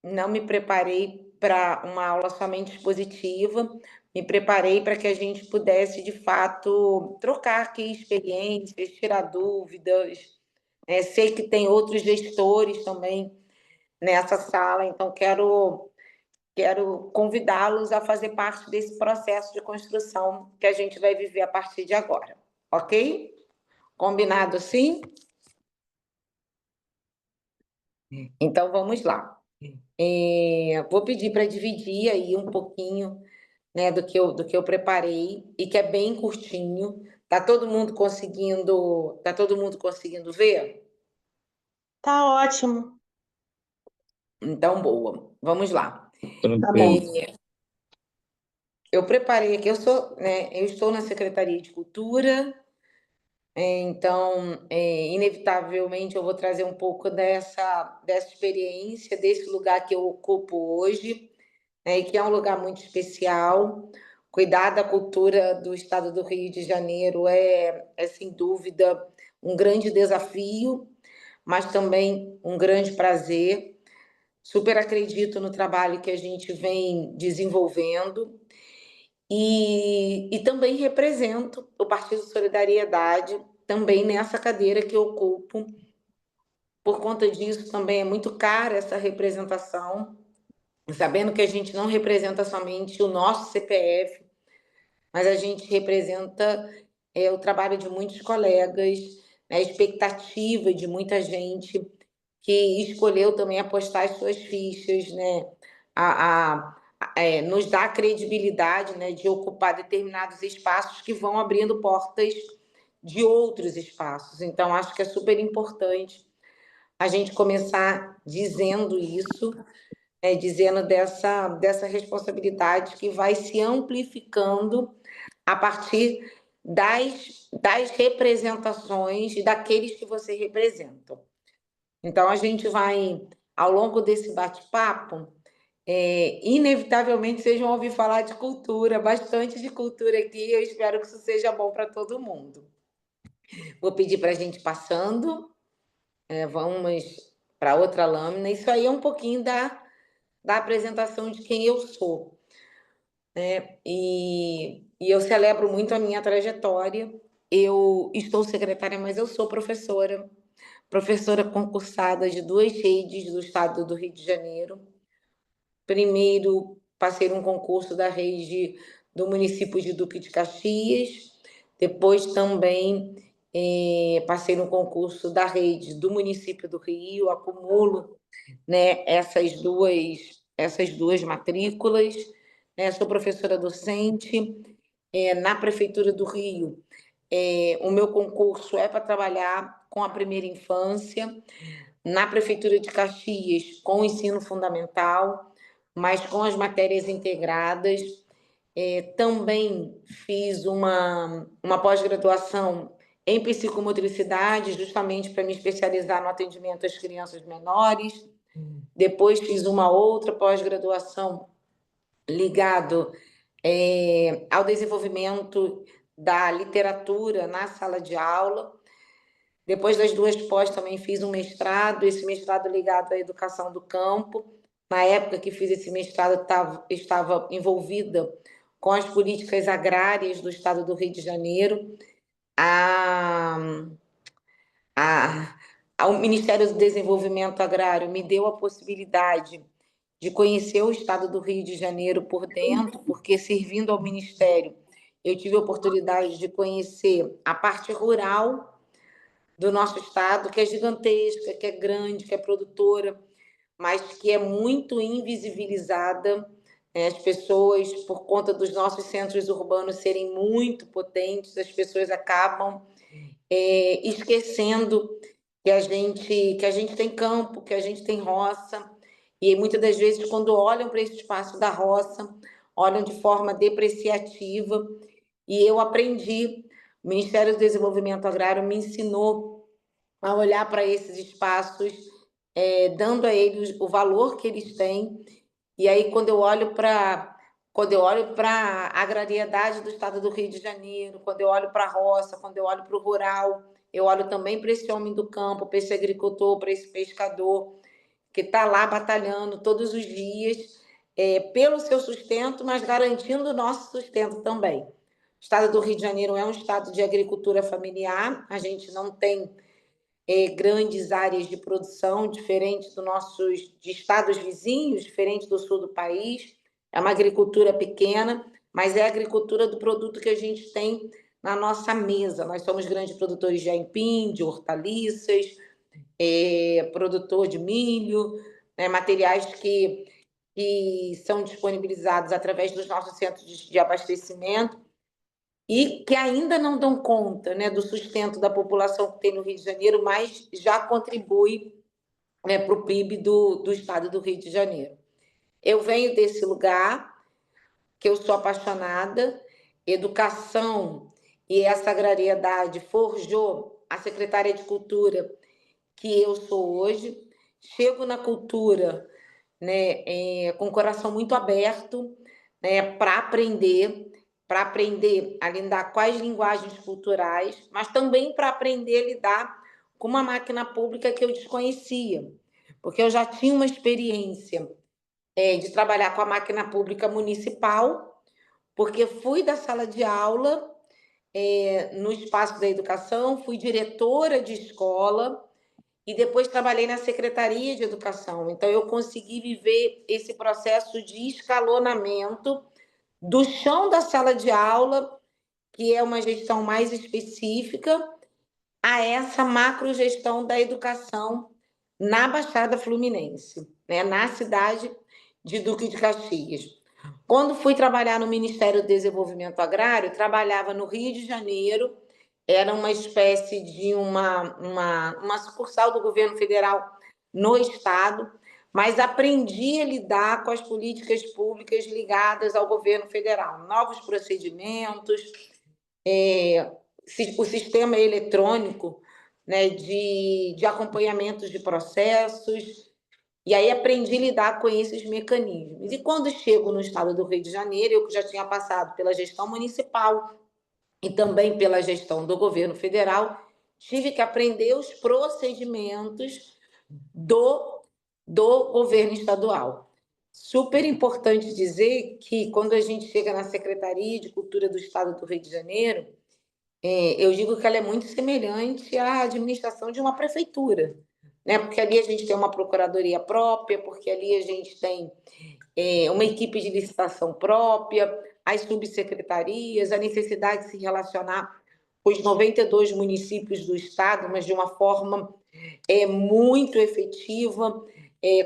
Não me preparei para uma aula somente expositiva, me preparei para que a gente pudesse, de fato, trocar aqui experiências, tirar dúvidas. Sei que tem outros gestores também nessa sala, então quero convidá-los a fazer parte desse processo de construção que a gente vai viver a partir de agora, ok? Combinado, sim? Então vamos lá. Vou pedir para dividir aí um pouquinho, né, do que eu preparei e que é bem curtinho. Tá todo mundo conseguindo ver? Tá ótimo. Então, boa. Vamos lá. Tá bom. Tranquilo. Eu preparei aqui, eu estou na Secretaria de Cultura, então, inevitavelmente, eu vou trazer um pouco dessa experiência, desse lugar que eu ocupo hoje, né, e que é um lugar muito especial. Cuidar da cultura do estado do Rio de Janeiro é sem dúvida, um grande desafio, mas também um grande prazer. Super acredito no trabalho que a gente vem desenvolvendo e também represento o Partido Solidariedade, também nessa cadeira que eu ocupo. Por conta disso, também é muito cara essa representação, sabendo que a gente não representa somente o nosso CPF, mas a gente representa o trabalho de muitos colegas, né, a expectativa de muita gente que escolheu também apostar as suas fichas, né, nos dá a credibilidade, né, de ocupar determinados espaços que vão abrindo portas de outros espaços. Então, acho que é super importante a gente começar dizendo isso, dizendo dessa responsabilidade que vai se amplificando a partir das representações e daqueles que você representa. Então, a gente vai, ao longo desse bate-papo, inevitavelmente vocês vão ouvir falar de cultura, bastante de cultura aqui, eu espero que isso seja bom para todo mundo. Vou pedir para a gente passando, vamos para outra lâmina. Isso aí é um pouquinho da apresentação de quem eu sou, né? E eu celebro muito a minha trajetória. Eu estou secretária, mas eu sou professora concursada de 2 redes do estado do Rio de Janeiro. Primeiro, passei num concurso da rede do município de Duque de Caxias, depois também passei no concurso da rede do município do Rio, acumulo, né, essas duas matrículas, né, sou professora docente na Prefeitura do Rio. O meu concurso é para trabalhar com a primeira infância, na Prefeitura de Caxias, com o ensino fundamental, mas com as matérias integradas. Também fiz uma pós-graduação em psicomotricidade, justamente para me especializar no atendimento às crianças menores. Depois fiz uma outra pós-graduação ligado ao desenvolvimento da literatura na sala de aula. Depois das 2 pós, também fiz um mestrado, esse mestrado ligado à educação do campo. Na época que fiz esse mestrado, estava envolvida com as políticas agrárias do estado do Rio de Janeiro. O Ministério do Desenvolvimento Agrário me deu a possibilidade de conhecer o estado do Rio de Janeiro por dentro, porque servindo ao Ministério, eu tive a oportunidade de conhecer a parte rural do nosso estado, que é gigantesca, que é grande, que é produtora, mas que é muito invisibilizada. As pessoas, por conta dos nossos centros urbanos serem muito potentes, as pessoas acabam esquecendo que a gente tem campo, que a gente tem roça, e muitas das vezes, quando olham para esse espaço da roça, olham de forma depreciativa, e eu aprendi, o Ministério do Desenvolvimento Agrário me ensinou a olhar para esses espaços, dando a eles o valor que eles têm. E aí, quando eu olho para a agrariedade do estado do Rio de Janeiro, quando eu olho para a roça, quando eu olho para o rural, eu olho também para esse homem do campo, para esse agricultor, para esse pescador, que está lá batalhando todos os dias pelo seu sustento, mas garantindo o nosso sustento também. O estado do Rio de Janeiro é um estado de agricultura familiar, a gente não tem grandes áreas de produção, diferente dos nossos de estados vizinhos, diferente do sul do país. É uma agricultura pequena, mas é a agricultura do produto que a gente tem na nossa mesa. Nós somos grandes produtores de aipim, de hortaliças, produtor de milho, né, materiais que são disponibilizados através dos nossos centros de abastecimento e que ainda não dão conta, né, do sustento da população que tem no Rio de Janeiro, mas já contribui, né, para o PIB do estado do Rio de Janeiro. Eu venho desse lugar, que eu sou apaixonada, educação e essa agrariedade forjou a secretária de Cultura que eu sou hoje. Chego na cultura, né, com o coração muito aberto, né, para aprender a lidar com as linguagens culturais, mas também para aprender a lidar com uma máquina pública que eu desconhecia, porque eu já tinha uma experiência de trabalhar com a máquina pública municipal, porque fui da sala de aula no espaço da educação, fui diretora de escola, e depois trabalhei na Secretaria de Educação. Então, eu consegui viver esse processo de escalonamento do chão da sala de aula, que é uma gestão mais específica, a essa macrogestão da educação na Baixada Fluminense, né? Na cidade de Duque de Caxias. Quando fui trabalhar no Ministério do Desenvolvimento Agrário, trabalhava no Rio de Janeiro, era uma espécie de uma sucursal do governo federal no estado, mas aprendi a lidar com as políticas públicas ligadas ao governo federal, novos procedimentos, o sistema eletrônico, né, de acompanhamento de processos, e aí aprendi a lidar com esses mecanismos. E quando chego no estado do Rio de Janeiro, eu que já tinha passado pela gestão municipal, e também pela gestão do governo federal, tive que aprender os procedimentos do, do governo estadual. Super importante dizer que, quando a gente chega na Secretaria de Cultura do Estado do Rio de Janeiro, eu digo que ela é muito semelhante à administração de uma prefeitura, né? Porque ali a gente tem uma procuradoria própria, porque ali a gente tem uma equipe de licitação própria, as subsecretarias, a necessidade de se relacionar com os 92 municípios do estado, mas de uma forma muito efetiva.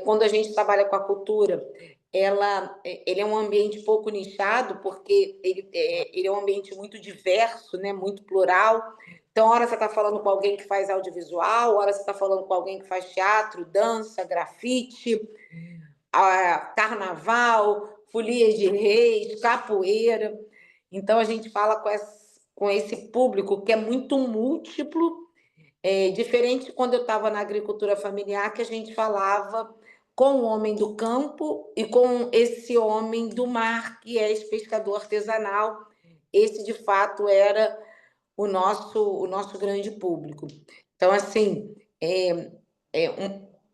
Quando a gente trabalha com a cultura, ele é um ambiente pouco nichado, porque ele é um ambiente muito diverso, né, muito plural. Então, hora você está falando com alguém que faz audiovisual, hora você está falando com alguém que faz teatro, dança, grafite, carnaval, folia de reis, capoeira. Então, a gente fala com esse público que é muito múltiplo, diferente quando eu estava na agricultura familiar, que a gente falava com o homem do campo e com esse homem do mar, que é esse pescador artesanal. Esse, de fato, era o nosso grande público. Então, assim,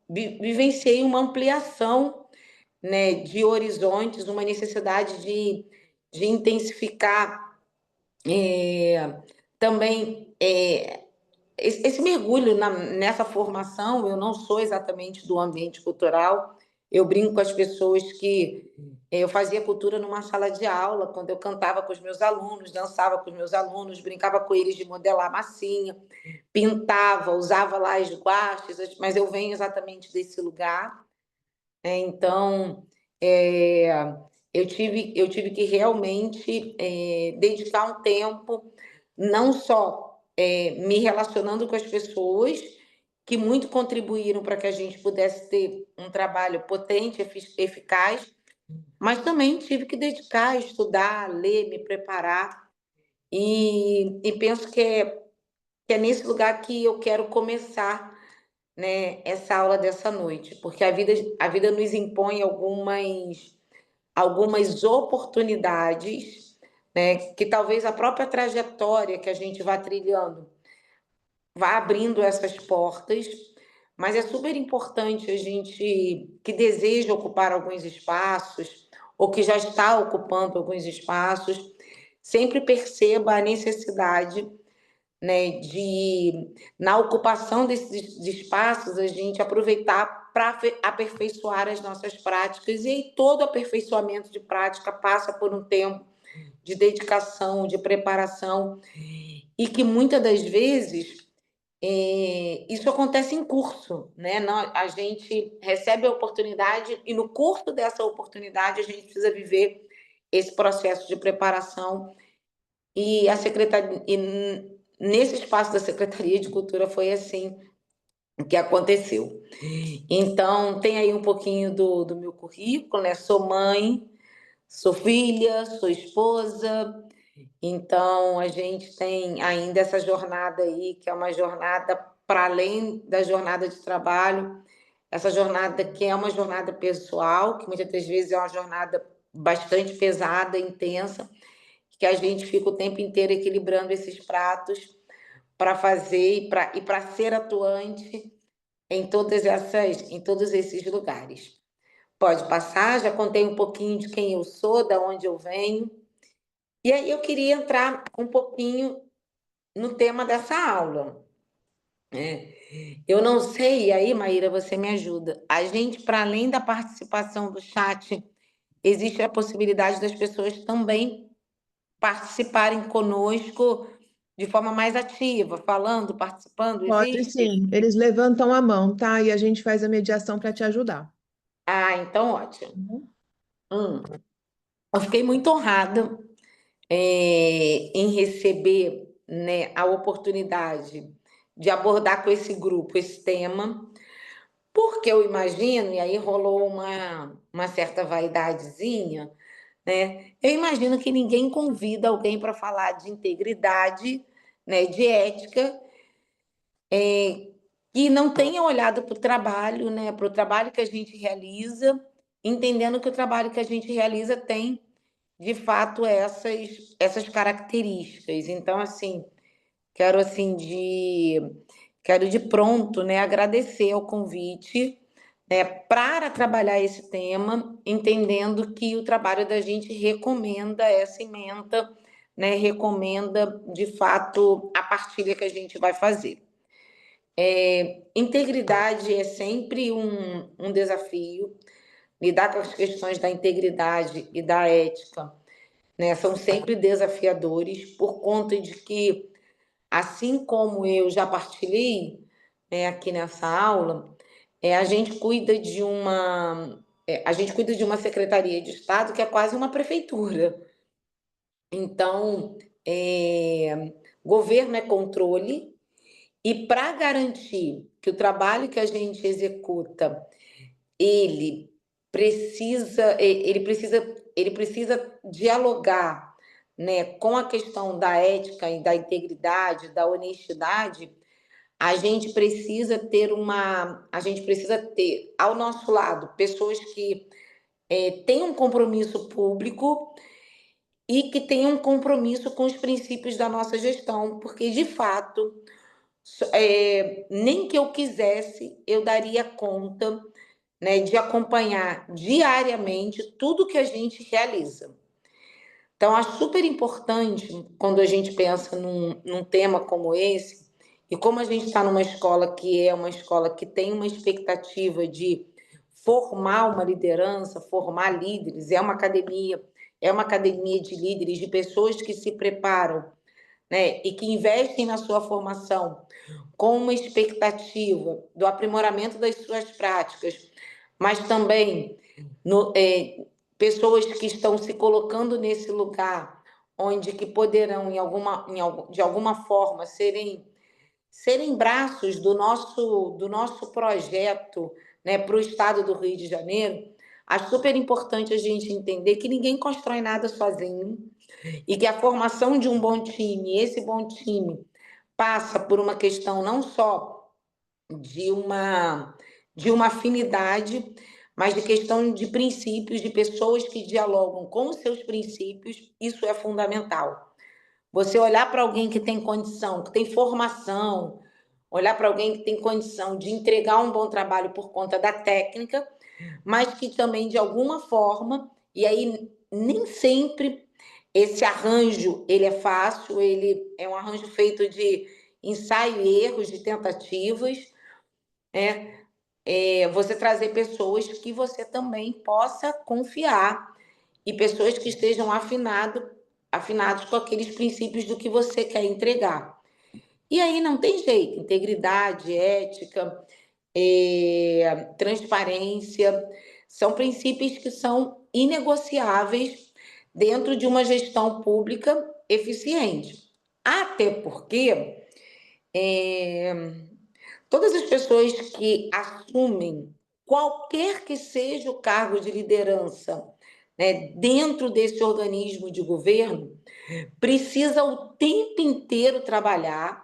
vivenciei uma ampliação, né, de horizontes, uma necessidade de intensificar também esse mergulho nessa formação. Eu não sou exatamente do ambiente cultural, eu brinco com as pessoas que eu fazia cultura numa sala de aula, quando eu cantava com os meus alunos, dançava com os meus alunos, brincava com eles de modelar massinha, pintava, usava lá as guaches, mas eu venho exatamente desse lugar. Então, eu tive que realmente dedicar um tempo, não só me relacionando com as pessoas, que muito contribuíram para que a gente pudesse ter um trabalho potente, eficaz, mas também tive que dedicar, estudar, ler, me preparar, e penso que é nesse lugar que eu quero começar, né, essa aula dessa noite, porque a vida nos impõe algumas oportunidades, né, que talvez a própria trajetória que a gente vá trilhando vai abrindo essas portas, mas é super importante a gente que deseja ocupar alguns espaços, ou que já está ocupando alguns espaços, sempre perceba a necessidade, né, de, na ocupação desses espaços, a gente aproveitar para aperfeiçoar as nossas práticas, e aí todo aperfeiçoamento de prática passa por um tempo de dedicação, de preparação, e que muitas das vezes isso acontece em curso, né? A gente recebe a oportunidade e no curso dessa oportunidade a gente precisa viver esse processo de preparação e a secretaria e nesse espaço da Secretaria de Cultura foi assim que aconteceu. Então tem aí um pouquinho do meu currículo, né? Sou mãe, sou filha, sou esposa, então, a gente tem ainda essa jornada aí, que é uma jornada para além da jornada de trabalho, essa jornada que é uma jornada pessoal, que muitas das vezes é uma jornada bastante pesada, intensa, que a gente fica o tempo inteiro equilibrando esses pratos para fazer e para ser atuante em todos esses lugares. Pode passar, já contei um pouquinho de quem eu sou, da onde eu venho. E aí eu queria entrar um pouquinho no tema dessa aula. Eu não sei, e aí, Maíra, você me ajuda. A gente, para além da participação do chat, existe a possibilidade das pessoas também participarem conosco de forma mais ativa, falando, participando, Pode existe? sim, eles levantam a mão, tá? E a gente faz a mediação para te ajudar. Ah, então ótimo. Uhum. Eu fiquei muito honrada em receber, né, a oportunidade de abordar com esse grupo esse tema. Porque eu imagino, e aí rolou uma certa vaidadezinha, né? Eu imagino que ninguém convida alguém para falar de integridade, né, de ética, que não tenha olhado para o trabalho, né, para o trabalho que a gente realiza, entendendo que o trabalho que a gente realiza tem, de fato, essas características. Então, assim, quero assim quero de pronto, né, agradecer ao convite, né, para trabalhar esse tema, entendendo que o trabalho da gente recomenda essa ementa, né, recomenda de fato a partilha que a gente vai fazer. Integridade é sempre um desafio, lidar com as questões da integridade e da ética, né, são sempre desafiadores, por conta de que assim como eu já partilhei, né, aqui nessa aula, a gente cuida de uma secretaria de Estado que é quase uma prefeitura. Então, governo é controle, e para garantir que o trabalho que a gente executa, ele ele precisa dialogar, né, com a questão da ética e da integridade, da honestidade, a gente precisa ter ao nosso lado pessoas que tenham um compromisso público e que tenham um compromisso com os princípios da nossa gestão, porque de fato nem que eu quisesse eu daria conta, né, de acompanhar diariamente tudo que a gente realiza. Então, acho super importante, quando a gente pensa num tema como esse, e como a gente está numa escola que é uma escola que tem uma expectativa de formar uma liderança, formar líderes, é uma academia de líderes, de pessoas que se preparam, né, e que investem na sua formação com uma expectativa do aprimoramento das suas práticas, mas também pessoas que estão se colocando nesse lugar onde que poderão, de alguma forma, serem braços do nosso projeto, né, para o estado do Rio de Janeiro. Acho super importante a gente entender que ninguém constrói nada sozinho e que a formação de um bom time, esse bom time, passa por uma questão não só de de uma afinidade, mas de questão de princípios, de pessoas que dialogam com os seus princípios, isso é fundamental. Você olhar para alguém que tem condição, que tem formação, olhar para alguém que tem condição de entregar um bom trabalho por conta da técnica, mas que também, de alguma forma, e aí nem sempre esse arranjo ele é fácil, ele é um arranjo feito de ensaio e erros, de tentativas, você trazer pessoas que você também possa confiar e pessoas que estejam afinados com aqueles princípios do que você quer entregar. E aí não tem jeito, integridade, ética, transparência, são princípios que são inegociáveis dentro de uma gestão pública eficiente. Até porque todas as pessoas que assumem qualquer que seja o cargo de liderança, né, dentro desse organismo de governo, precisa o tempo inteiro trabalhar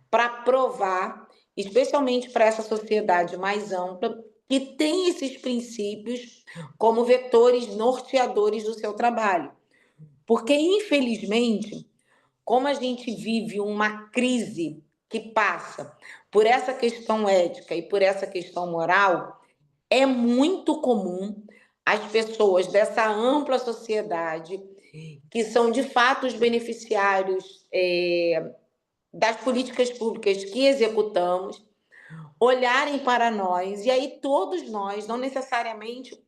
para provar, especialmente para essa sociedade mais ampla, que tem esses princípios como vetores norteadores do seu trabalho. Porque, infelizmente, como a gente vive uma crise que passa por essa questão ética e por essa questão moral, é muito comum as pessoas dessa ampla sociedade, que são de fato os beneficiários das políticas públicas que executamos, olharem para nós, e aí todos nós, não necessariamente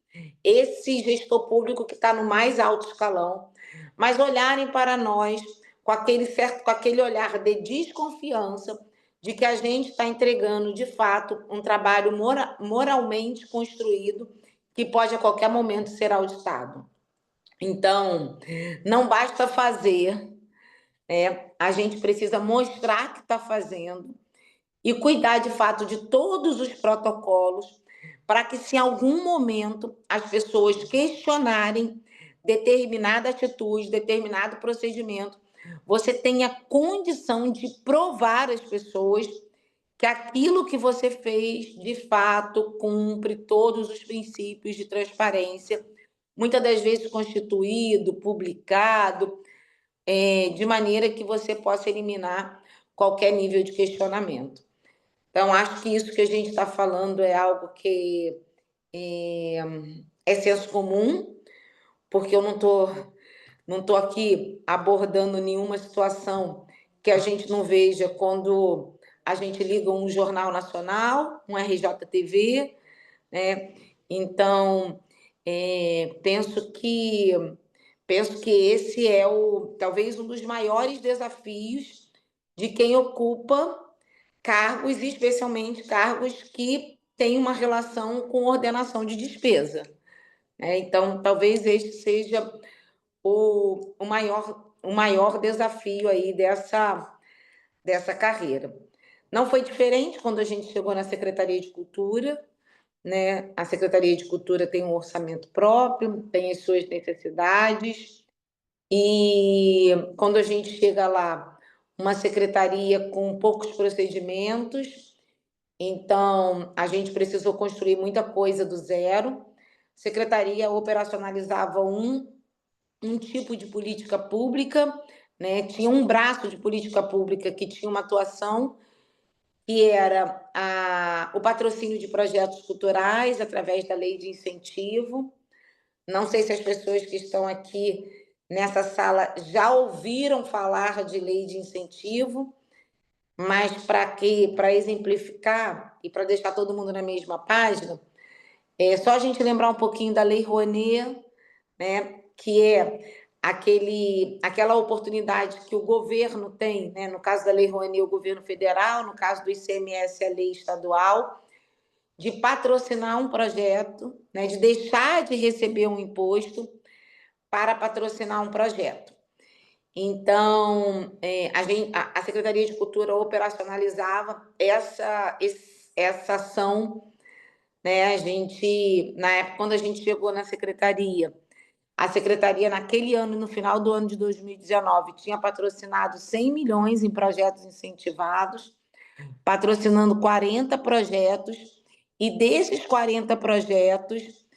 esse gestor público que está no mais alto escalão, mas olharem para nós com aquele olhar de desconfiança de que a gente está entregando, de fato, um trabalho moralmente construído que pode a qualquer momento ser auditado. Então, não basta fazer, a gente precisa mostrar que está fazendo e cuidar, de fato, de todos os protocolos para que, se em algum momento as pessoas questionarem determinada atitude, determinado procedimento, você tenha condição de provar às pessoas que aquilo que você fez, de fato, cumpre todos os princípios de transparência, muitas das vezes constituído, publicado, de maneira que você possa eliminar qualquer nível de questionamento. Então, acho que isso que a gente está falando é algo que é senso comum, porque eu não tô aqui abordando nenhuma situação que a gente não veja quando a gente liga um jornal nacional, um RJTV, né? Então, penso que esse é talvez um dos maiores desafios de quem ocupa cargos, especialmente cargos que têm uma relação com ordenação de despesa. Então, talvez este seja o maior desafio aí dessa carreira. Não foi diferente quando a gente chegou na Secretaria de Cultura, né? A Secretaria de Cultura tem um orçamento próprio, tem as suas necessidades, e quando a gente chega lá, uma secretaria com poucos procedimentos, então a gente precisou construir muita coisa do zero. A secretaria operacionalizava um tipo de política pública, né? Tinha um braço de política pública que tinha uma atuação, que era o patrocínio de projetos culturais através da lei de incentivo. Não sei se as pessoas que estão aqui nessa sala já ouviram falar de lei de incentivo, mas para exemplificar e para deixar todo mundo na mesma página, é só a gente lembrar um pouquinho da Lei Rouanet, né, que é aquela oportunidade que o governo tem, né, no caso da Lei Rouanet, o governo federal, no caso do ICMS, a lei estadual, de patrocinar um projeto, né, de deixar de receber um imposto para patrocinar um projeto. Então, a Secretaria de Cultura operacionalizava essa ação, né? Na época, quando a gente chegou na Secretaria, a Secretaria, naquele ano, no final do ano de 2019, tinha patrocinado 100 milhões em projetos incentivados, patrocinando 40 projetos, e desses 40 projetos,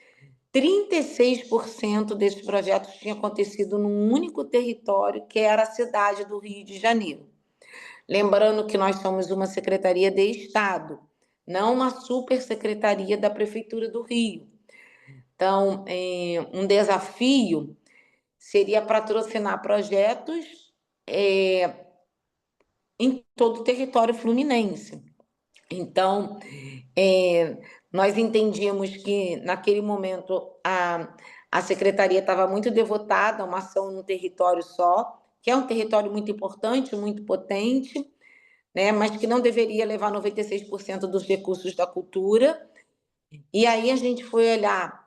36% desses projetos tinham acontecido num único território, que era a cidade do Rio de Janeiro. Lembrando que nós somos uma secretaria de Estado, não uma supersecretaria da Prefeitura do Rio. Então, um desafio seria patrocinar projetos em todo o território fluminense. Então, nós entendíamos que, naquele momento, a secretaria estava muito devotada a uma ação num território só, que é um território muito importante, muito potente, né, mas que não deveria levar 96% dos recursos da cultura. E aí a gente foi olhar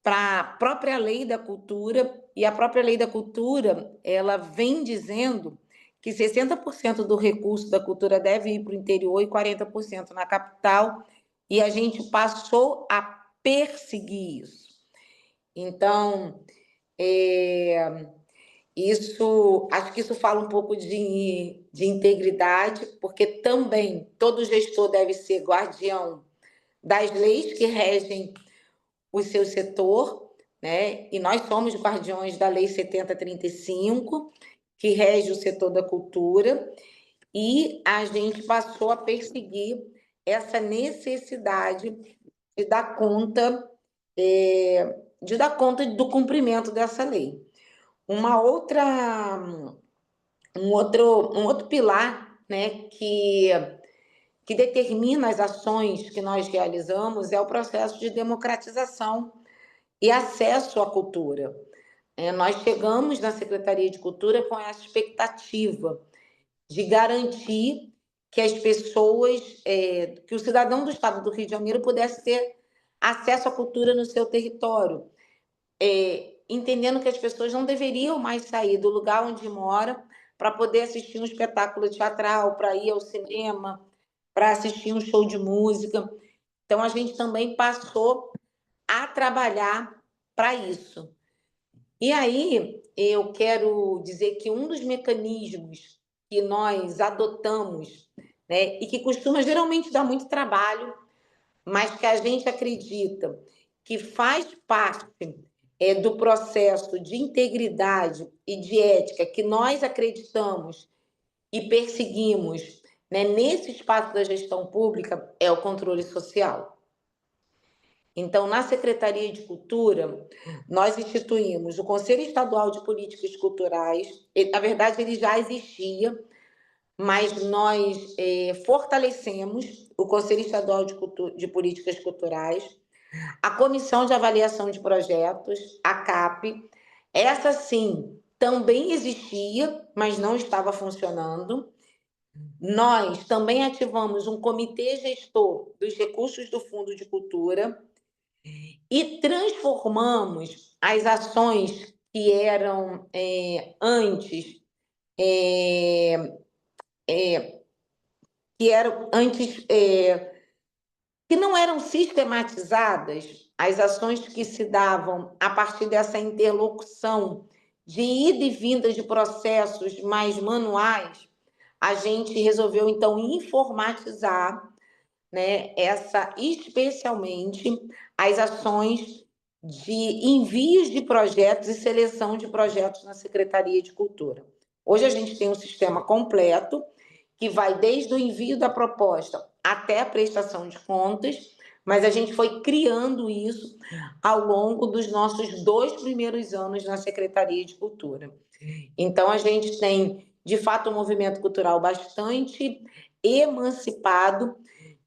para a própria lei da cultura, e a própria lei da cultura, ela vem dizendo que 60% do recurso da cultura deve ir para o interior e 40% na capital, e a gente passou a perseguir isso. Então, acho que isso fala um pouco de integridade, porque também todo gestor deve ser guardião das leis que regem o seu setor, né? E nós somos guardiões da Lei 7035, que rege o setor da cultura, e a gente passou a perseguir essa necessidade de dar conta, do cumprimento dessa lei. Um outro pilar, né, que determina as ações que nós realizamos é o processo de democratização e acesso à cultura. Nós chegamos na Secretaria de Cultura com essa expectativa de garantir que as pessoas, que o cidadão do Estado do Rio de Janeiro pudesse ter acesso à cultura no seu território, entendendo que as pessoas não deveriam mais sair do lugar onde mora para poder assistir um espetáculo teatral, para ir ao cinema, para assistir um show de música. Então, a gente também passou a trabalhar para isso. E aí, eu quero dizer que um dos mecanismos que nós adotamos, né, e que costuma geralmente dar muito trabalho, mas que a gente acredita que faz parte do processo de integridade e de ética que nós acreditamos e perseguimos, né, nesse espaço da gestão pública, é o controle social. Então, na Secretaria de Cultura, nós instituímos o Conselho Estadual de Políticas Culturais. Na verdade, ele já existia, mas nós fortalecemos o Conselho Estadual de Políticas Culturais, a Comissão de Avaliação de Projetos, a CAP. Essa, sim, também existia, mas não estava funcionando. Nós também ativamos um comitê gestor dos recursos do Fundo de Cultura, e transformamos as ações que eram antes, que não eram sistematizadas, as ações que se davam a partir dessa interlocução de ida e vinda de processos mais manuais, a gente resolveu, então, informatizar, né, especialmente as ações de envios de projetos e seleção de projetos na Secretaria de Cultura. Hoje a gente tem um sistema completo que vai desde o envio da proposta até a prestação de contas, mas a gente foi criando isso ao longo dos nossos 2 primeiros anos na Secretaria de Cultura. Então, a gente tem, de fato, um movimento cultural bastante emancipado,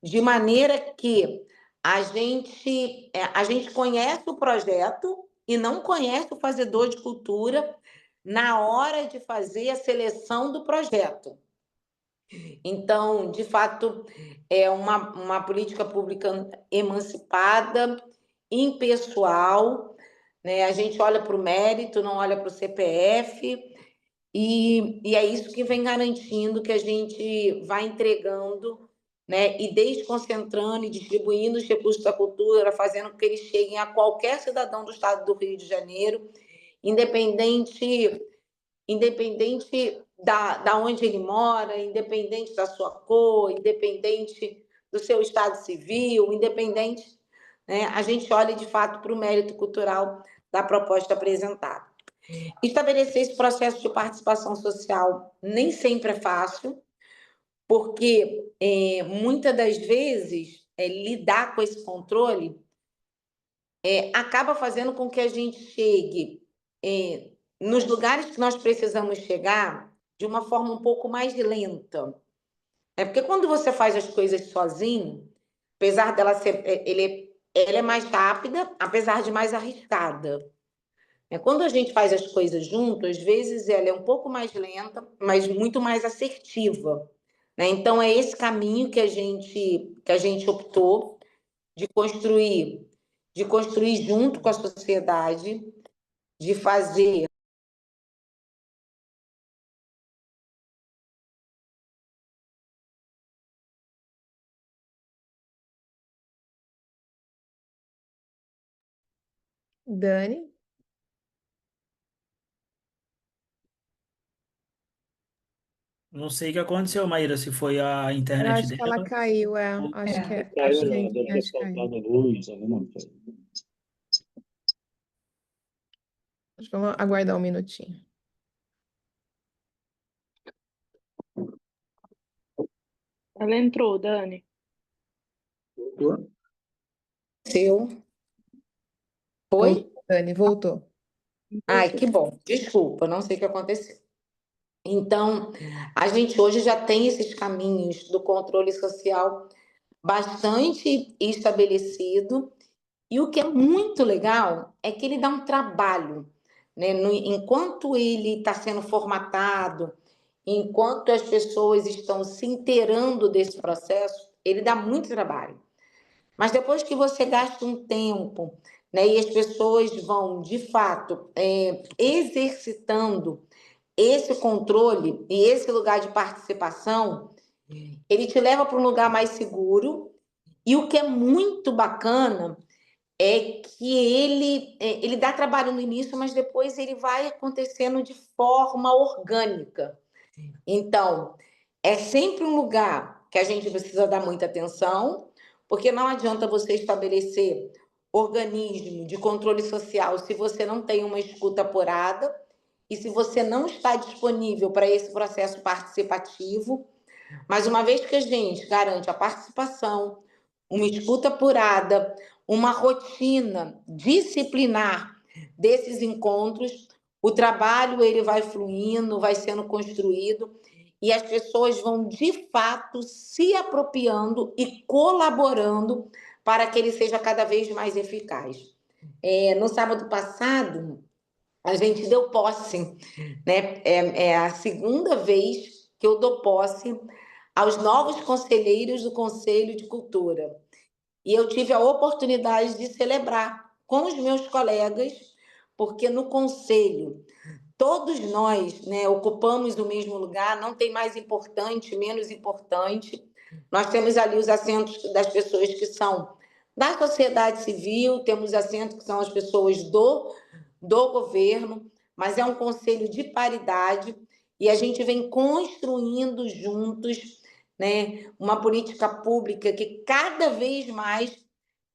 de maneira que a gente conhece o projeto e não conhece o fazedor de cultura na hora de fazer a seleção do projeto. Então, de fato, é uma política pública emancipada, impessoal, né? A gente olha para o mérito, não olha para o CPF, e é isso que vem garantindo que a gente vai entregando, né, e desconcentrando e distribuindo os recursos da cultura, fazendo com que eles cheguem a qualquer cidadão do Estado do Rio de Janeiro, independente da onde ele mora, independente da sua cor, independente do seu estado civil, independente, né, a gente olha de fato para o mérito cultural da proposta apresentada. Estabelecer esse processo de participação social nem sempre é fácil, porque muitas das vezes lidar com esse controle acaba fazendo com que a gente chegue nos lugares que nós precisamos chegar de uma forma um pouco mais lenta. Porque quando você faz as coisas sozinho, apesar dela ser, ela é mais rápida, apesar de mais arriscada. Quando a gente faz as coisas junto, às vezes ela é um pouco mais lenta, mas muito mais assertiva. Então é esse caminho que a gente optou de construir junto com a sociedade, de fazer. Dani? Não sei o que aconteceu, Maíra, se foi a Eu internet acho que ela dela. caiu, ou- acho que Caiu, sim, deve ter acho que caiu. faltado luz, alguma coisa. Vamos aguardar um minutinho. Ela entrou, Dani. Seu. Foi? Voltou, Dani, voltou. Ai, que bom. Desculpa, não sei o que aconteceu. Então, a gente hoje já tem esses caminhos do controle social bastante estabelecido, e o que é muito legal é que ele dá um trabalho, né? Enquanto ele está sendo formatado, enquanto as pessoas estão se inteirando desse processo, ele dá muito trabalho. Mas depois que você gasta um tempo, né, e as pessoas vão, de fato, exercitando esse controle e esse lugar de participação, ele te leva para um lugar mais seguro. E o que é muito bacana é que ele dá trabalho no início, mas depois ele vai acontecendo de forma orgânica. Então, é sempre um lugar que a gente precisa dar muita atenção, porque não adianta você estabelecer organismo de controle social se você não tem uma escuta apurada e se você não está disponível para esse processo participativo. Mas uma vez que a gente garante a participação, uma escuta apurada, uma rotina disciplinar desses encontros, o trabalho ele vai fluindo, vai sendo construído e as pessoas vão de fato se apropriando e colaborando para que ele seja cada vez mais eficaz. No sábado passado, a gente deu posse, né? É a segunda vez que eu dou posse aos novos conselheiros do Conselho de Cultura. E eu tive a oportunidade de celebrar com os meus colegas, porque no conselho todos nós, né, ocupamos o mesmo lugar, não tem mais importante, menos importante. Nós temos ali os assentos das pessoas que são da sociedade civil, temos assentos que são as pessoas do governo, mas é um conselho de paridade e a gente vem construindo juntos, né, uma política pública que cada vez mais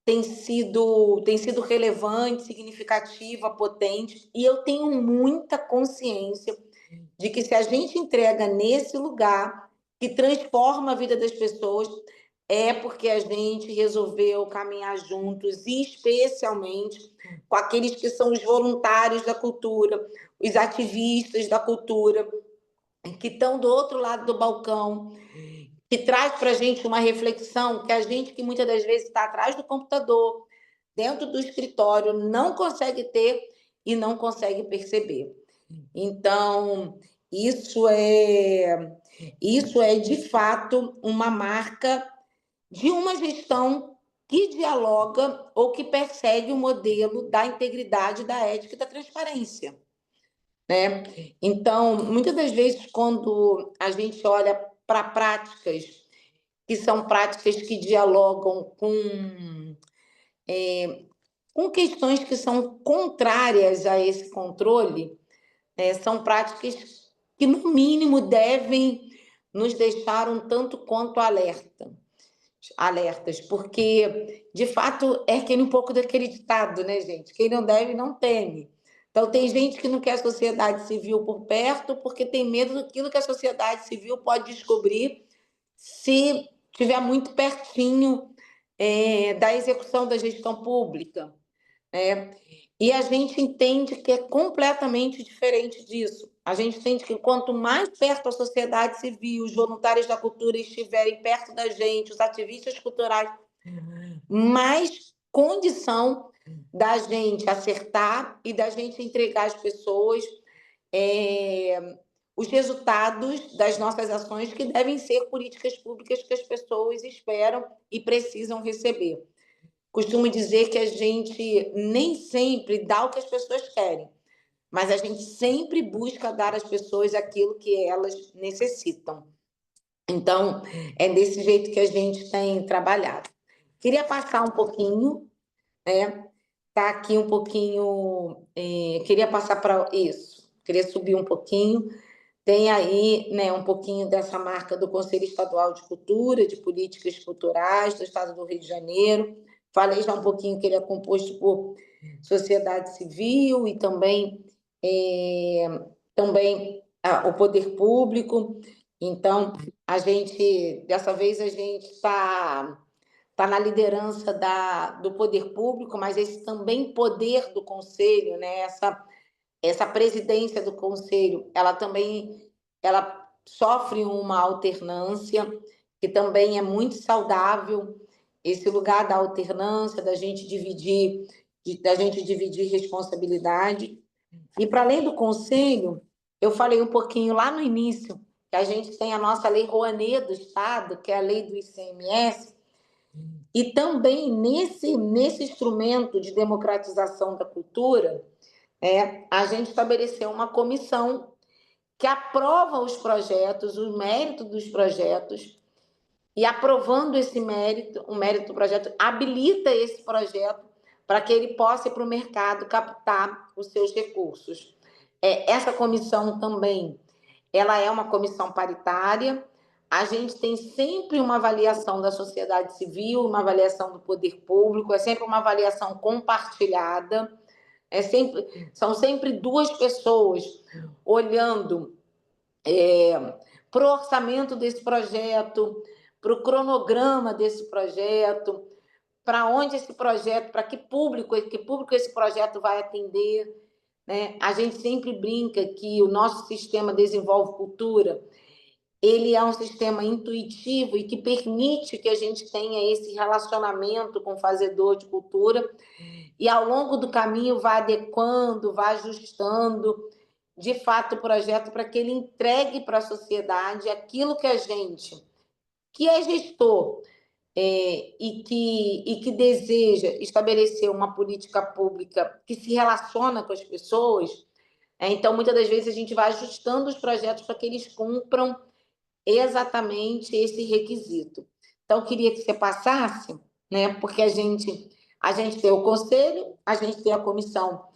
tem sido relevante, significativa, potente, e eu tenho muita consciência de que se a gente entrega nesse lugar que transforma a vida das pessoas, é porque a gente resolveu caminhar juntos, especialmente com aqueles que são os voluntários da cultura, os ativistas da cultura, que estão do outro lado do balcão, que traz para a gente uma reflexão que a gente, que muitas das vezes está atrás do computador, dentro do escritório, não consegue ter e não consegue perceber. Então, isso é de fato uma marca de uma gestão que dialoga ou que persegue o modelo da integridade, da ética e da transparência, né? Então, muitas das vezes, quando a gente olha para práticas que são práticas que dialogam com questões que são contrárias a esse controle, são práticas que, no mínimo, devem nos deixar um tanto quanto alertas, porque, de fato, é aquele um pouco daquele ditado, né, gente? Quem não deve, não teme. Então, tem gente que não quer a sociedade civil por perto porque tem medo daquilo que a sociedade civil pode descobrir se estiver muito pertinho da execução da gestão pública, né? E a gente entende que é completamente diferente disso. A gente entende que quanto mais perto a sociedade civil, os voluntários da cultura estiverem perto da gente, os ativistas culturais, mais condição da gente acertar e da gente entregar às pessoas os resultados das nossas ações, que devem ser políticas públicas que as pessoas esperam e precisam receber. Costumo dizer que a gente nem sempre dá o que as pessoas querem, mas a gente sempre busca dar às pessoas aquilo que elas necessitam. Então, é desse jeito que a gente tem trabalhado. Queria passar um pouquinho, né? Tá aqui um pouquinho. Queria passar para isso, queria subir um pouquinho. Tem aí, né, um pouquinho dessa marca do Conselho Estadual de Cultura, de Políticas Culturais do Estado do Rio de Janeiro. Falei já um pouquinho que ele é composto por sociedade civil e também o poder público. Então, dessa vez, a gente está na liderança do poder público, mas esse também poder do conselho, né? Essa presidência do conselho, ela sofre uma alternância, que também é muito saudável, esse lugar da alternância, da gente dividir responsabilidade. E, para além do conselho, eu falei um pouquinho lá no início, que a gente tem a nossa Lei Rouanet do Estado, que é a lei do ICMS, e também nesse instrumento de democratização da cultura, a gente estabeleceu uma comissão que aprova os projetos, o mérito dos projetos, e aprovando esse mérito, o mérito do projeto, habilita esse projeto para que ele possa ir para o mercado captar os seus recursos. Essa comissão também, ela é uma comissão paritária. A gente tem sempre uma avaliação da sociedade civil, uma avaliação do poder público, é sempre uma avaliação compartilhada. São sempre duas pessoas olhando para o orçamento desse projeto, para o cronograma desse projeto, para onde esse projeto, para que público esse projeto vai atender, né? A gente sempre brinca que o nosso sistema Desenvolve Cultura, ele é um sistema intuitivo e que permite que a gente tenha esse relacionamento com o fazedor de cultura, e ao longo do caminho vai adequando, vai ajustando, de fato, o projeto para que ele entregue para a sociedade aquilo que a gente, que é gestor, e que deseja estabelecer uma política pública que se relaciona com as pessoas. Então, muitas das vezes, a gente vai ajustando os projetos para que eles cumpram exatamente esse requisito. Então, eu queria que você passasse, né? Porque a gente tem o conselho, a gente tem a comissão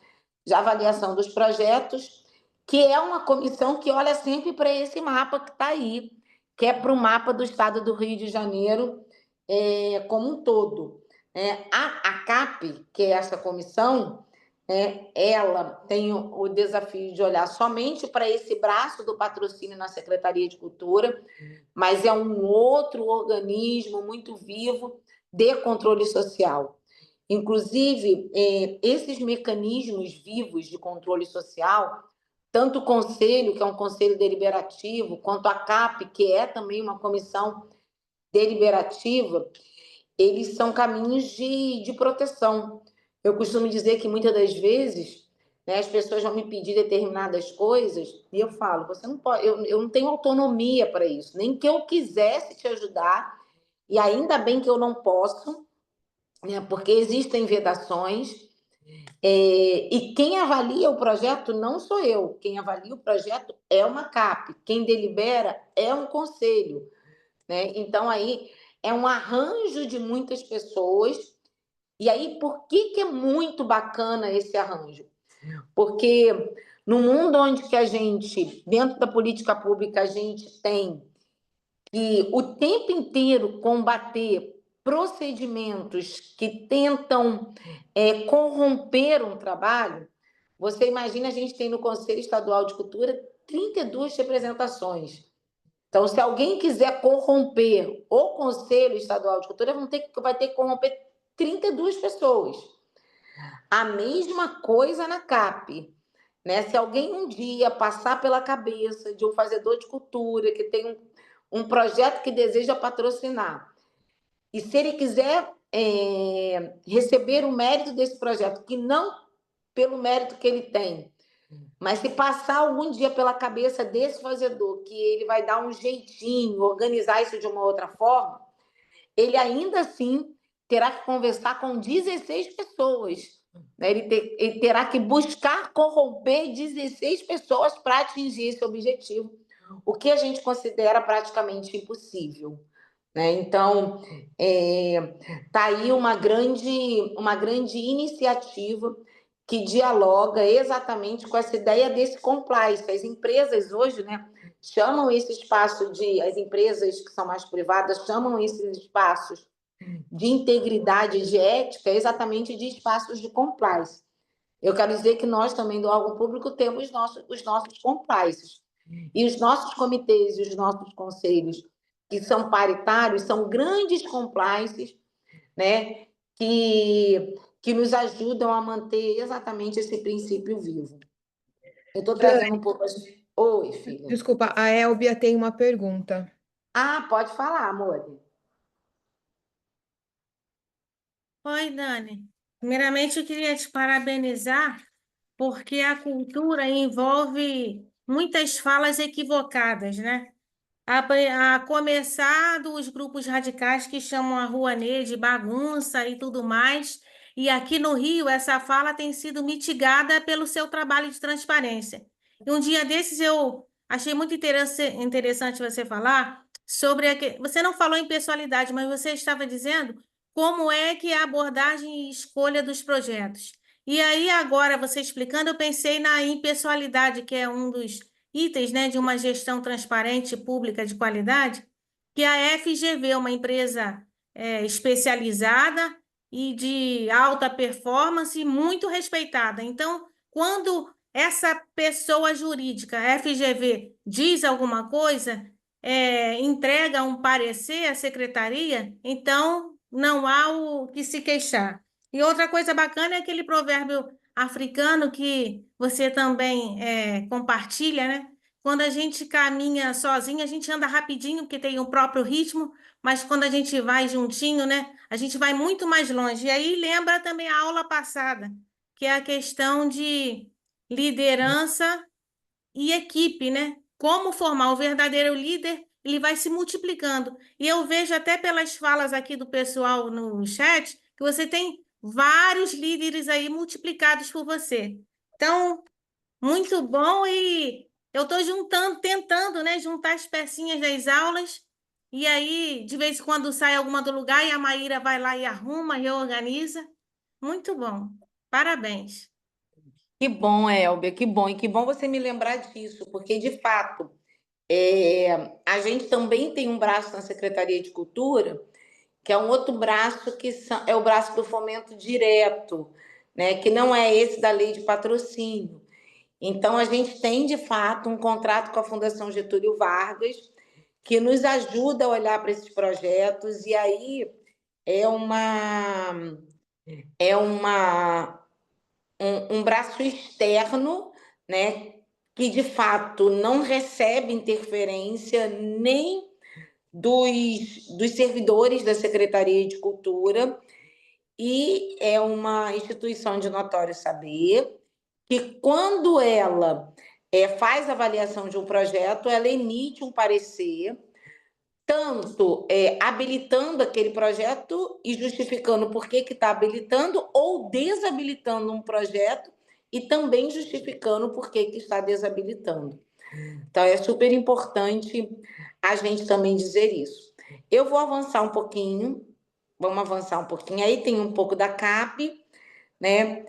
de avaliação dos projetos, que é uma comissão que olha sempre para esse mapa que está aí, que é para o mapa do Estado do Rio de Janeiro como um todo. A CAP, que é essa comissão, ela tem o desafio de olhar somente para esse braço do patrocínio na Secretaria de Cultura, mas é um outro organismo muito vivo de controle social. Inclusive, esses mecanismos vivos de controle social, tanto o Conselho, que é um conselho deliberativo, quanto a CAP, que é também uma comissão deliberativa, eles são caminhos de proteção. Eu costumo dizer que, muitas das vezes, né, as pessoas vão me pedir determinadas coisas e eu falo, você não pode, eu não tenho autonomia para isso, nem que eu quisesse te ajudar, e ainda bem que eu não posso, né, porque existem vedações, e quem avalia o projeto não sou eu, quem avalia o projeto é uma CAP, quem delibera é um conselho, né? Então, aí é um arranjo de muitas pessoas. E aí, por que é muito bacana esse arranjo? Porque no mundo onde que a gente, dentro da política pública, a gente tem que o tempo inteiro combater procedimentos que tentam corromper um trabalho, você imagina, a gente tem no Conselho Estadual de Cultura 32 representações. Então, se alguém quiser corromper o Conselho Estadual de Cultura, vai ter que corromper 32 pessoas. A mesma coisa na CAP. Né? Se alguém um dia passar pela cabeça de um fazedor de cultura que tem um projeto que deseja patrocinar, e se ele quiser receber o mérito desse projeto, que não pelo mérito que ele tem, mas se passar algum dia pela cabeça desse fazedor que ele vai dar um jeitinho, organizar isso de uma outra forma, ele ainda assim terá que conversar com 16 pessoas. Né? Ele terá que buscar corromper 16 pessoas para atingir esse objetivo, o que a gente considera praticamente impossível. Né? Então, está aí uma grande iniciativa que dialoga exatamente com essa ideia desse compliance. As empresas hoje, né, chamam esse espaço as empresas que são mais privadas chamam esses espaços de integridade, de ética, exatamente de espaços de compliance. Eu quero dizer que nós também, do órgão público, temos os nossos compliances. E os nossos comitês e os nossos conselhos, que são paritários, são grandes compliances, né, que nos ajudam a manter exatamente esse princípio vivo. Eu estou trazendo um pouco... Oi, filha. Desculpa, a Elbia tem uma pergunta. Ah, pode falar, amor. Oi, Dani. Primeiramente, eu queria te parabenizar, porque a cultura envolve muitas falas equivocadas, né? A começar dos grupos radicais que chamam a Rouanet de bagunça e tudo mais. E aqui no Rio, essa fala tem sido mitigada pelo seu trabalho de transparência. E um dia desses eu achei muito interessante você falar sobre... Você não falou em pessoalidade, mas você estava dizendo como é que é a abordagem e escolha dos projetos. E aí, agora, você explicando, eu pensei na impessoalidade, que é um dos itens, né, de uma gestão transparente pública de qualidade, que a FGV, uma empresa especializada e de alta performance, muito respeitada. Então, quando essa pessoa jurídica, a FGV, diz alguma coisa, entrega um parecer à secretaria, então não há o que se queixar. E outra coisa bacana é aquele provérbio africano que você também compartilha, né? Quando a gente caminha sozinho, a gente anda rapidinho, porque tem o próprio ritmo, mas quando a gente vai juntinho, né? A gente vai muito mais longe. E aí lembra também a aula passada, que é a questão de liderança e equipe, né? Como formar o verdadeiro líder, ele vai se multiplicando. E eu vejo até pelas falas aqui do pessoal no chat que você tem vários líderes aí multiplicados por você. Então, muito bom, e eu estou tentando, né, juntar as pecinhas das aulas, e aí, de vez em quando sai alguma do lugar e a Maíra vai lá e arruma, reorganiza. Muito bom. Parabéns. Que bom, Elbia, que bom. E que bom você me lembrar disso, porque, de fato, a gente também tem um braço na Secretaria de Cultura, que é um outro braço que é o braço do fomento direto, né? Que não é esse da lei de patrocínio. Então, a gente tem, de fato, um contrato com a Fundação Getúlio Vargas, que nos ajuda a olhar para esses projetos, e aí é um braço externo, né? Que, de fato, não recebe interferência nem dos servidores da Secretaria de Cultura, e é uma instituição de notório saber que, quando ela faz avaliação de um projeto, ela emite um parecer, tanto habilitando aquele projeto e justificando por que está habilitando, ou desabilitando um projeto e também justificando por que está desabilitando. Então, é super importante a gente também dizer isso. Eu vou avançar um pouquinho, vamos avançar um pouquinho. Aí tem um pouco da CAP, né?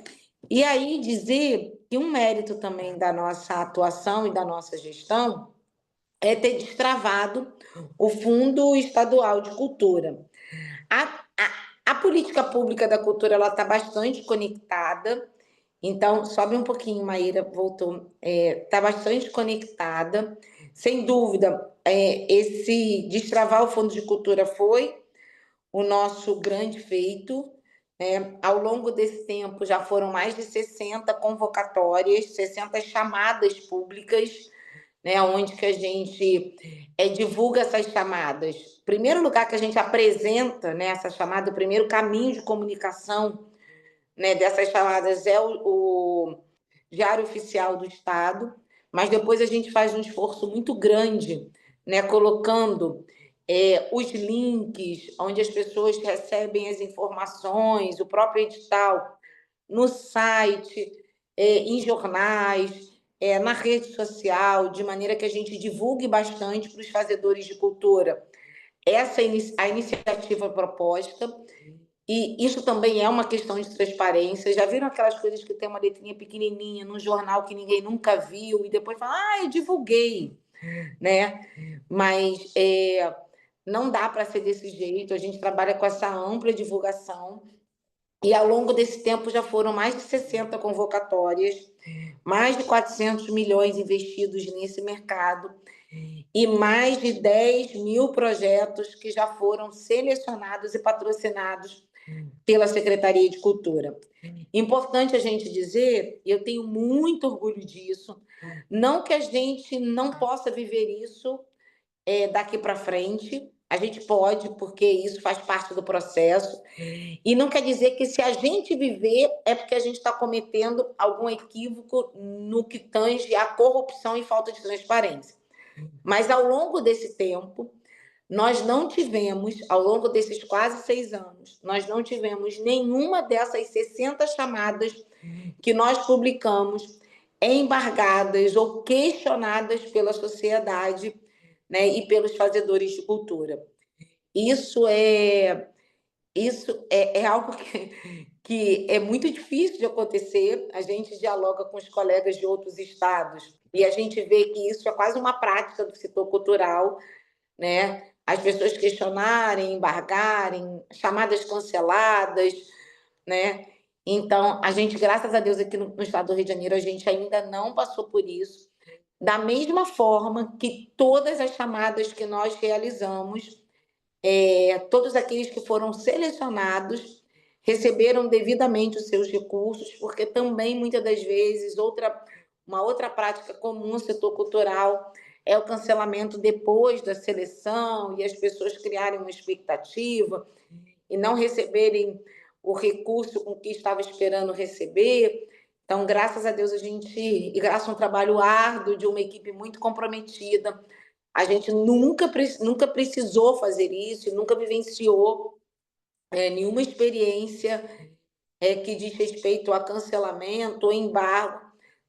E aí dizer que um mérito também da nossa atuação e da nossa gestão é ter destravado o Fundo Estadual de Cultura. A política pública da cultura está bastante conectada. Então, sobe um pouquinho, Maíra, voltou. Está bastante conectada. Sem dúvida, esse destravar o Fundo de Cultura foi o nosso grande feito. Ao longo desse tempo, já foram mais de 60 convocatórias, 60 chamadas públicas, né, onde que a gente divulga essas chamadas. Primeiro lugar que a gente apresenta, né, essa chamada, o primeiro caminho de comunicação, né, dessas chamadas é o Diário Oficial do Estado, mas depois a gente faz um esforço muito grande, né, colocando os links, onde as pessoas recebem as informações, o próprio edital, no site, em jornais, na rede social, de maneira que a gente divulgue bastante para os fazedores de cultura a iniciativa proposta. E isso também é uma questão de transparência. Já viram aquelas coisas que tem uma letrinha pequenininha num jornal que ninguém nunca viu e depois fala, eu divulguei, né? Mas não dá para ser desse jeito. A gente trabalha com essa ampla divulgação e ao longo desse tempo já foram mais de 60 convocatórias, mais de 400 milhões investidos nesse mercado e mais de 10 mil projetos que já foram selecionados e patrocinados pela Secretaria de Cultura. Importante a gente dizer, e eu tenho muito orgulho disso, não que a gente não possa viver isso daqui para frente, a gente pode, porque isso faz parte do processo, e não quer dizer que se a gente viver é porque a gente está cometendo algum equívoco no que tange à corrupção e falta de transparência. Mas ao longo desse tempo, nós não tivemos, ao longo desses quase 6 anos, nós não tivemos nenhuma dessas 60 chamadas que nós publicamos embargadas ou questionadas pela sociedade, né, e pelos fazedores de cultura. Isso é algo que é muito difícil de acontecer. A gente dialoga com os colegas de outros estados e a gente vê que isso é quase uma prática do setor cultural, né? As pessoas questionarem, embargarem, chamadas canceladas, né? Então, a gente, graças a Deus, aqui no estado do Rio de Janeiro, a gente ainda não passou por isso. Da mesma forma que todas as chamadas que nós realizamos, todos aqueles que foram selecionados receberam devidamente os seus recursos, porque também, muitas das vezes, uma outra prática comum no setor cultural é o cancelamento depois da seleção e as pessoas criarem uma expectativa e não receberem o recurso com que estava esperando receber. Então, graças a Deus, e graças a um trabalho árduo de uma equipe muito comprometida, a gente nunca precisou fazer isso, nunca vivenciou nenhuma experiência que diz respeito a cancelamento ou embargo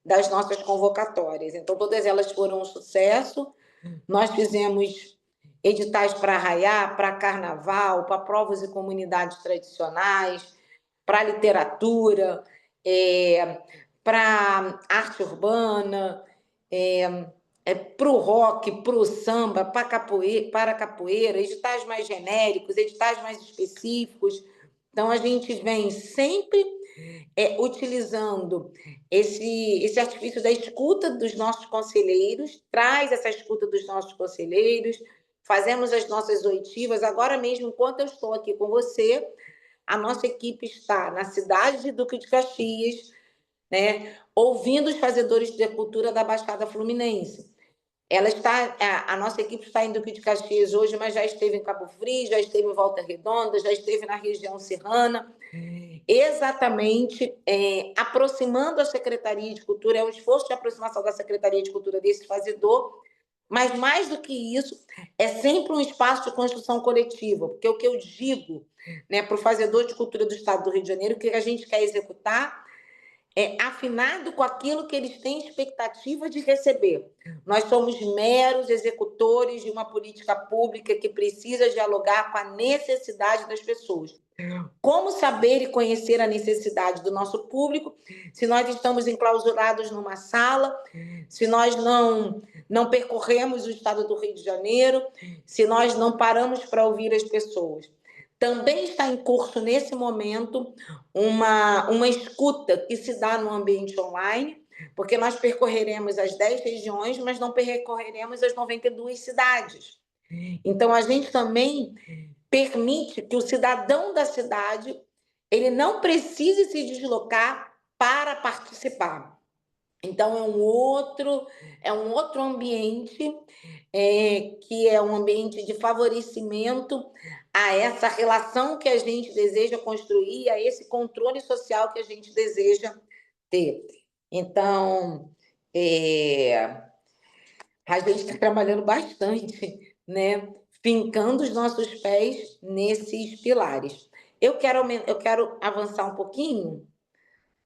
das nossas convocatórias. Então, todas elas foram um sucesso. Nós fizemos editais para arraiá, para carnaval, para povos e comunidades tradicionais, para literatura, para arte urbana, para o rock, para o samba, para a capoeira, editais mais genéricos, editais mais específicos. Então, a gente vem sempre utilizando esse artifício da escuta dos nossos conselheiros, traz essa escuta dos nossos conselheiros, fazemos as nossas oitivas. Agora mesmo, enquanto eu estou aqui com você, a nossa equipe está na cidade de Duque de Caxias, né, ouvindo os fazedores de cultura da Baixada Fluminense. A nossa equipe está em Duque de Caxias hoje, mas já esteve em Cabo Frio, já esteve em Volta Redonda, já esteve na região serrana, exatamente aproximando a Secretaria de Cultura, é um esforço de aproximação da Secretaria de Cultura desse fazedor, mas mais do que isso, é sempre um espaço de construção coletiva, porque o que eu digo, né, para o fazedor de cultura do Estado do Rio de Janeiro, que a gente quer executar afinado com aquilo que eles têm expectativa de receber. Nós somos meros executores de uma política pública que precisa dialogar com a necessidade das pessoas. Como saber e conhecer a necessidade do nosso público se nós estamos enclausurados numa sala, se nós não percorremos o estado do Rio de Janeiro, se nós não paramos para ouvir as pessoas? Também está em curso, nesse momento, uma escuta que se dá no ambiente online, porque nós percorreremos as 10 regiões, mas não percorreremos as 92 cidades. Então, a gente também permite que o cidadão da cidade ele não precise se deslocar para participar. Então, é um outro ambiente que é um ambiente de favorecimento a essa relação que a gente deseja construir, a esse controle social que a gente deseja ter. Então, a gente está trabalhando bastante, né? Fincando os nossos pés nesses pilares. Eu quero avançar um pouquinho,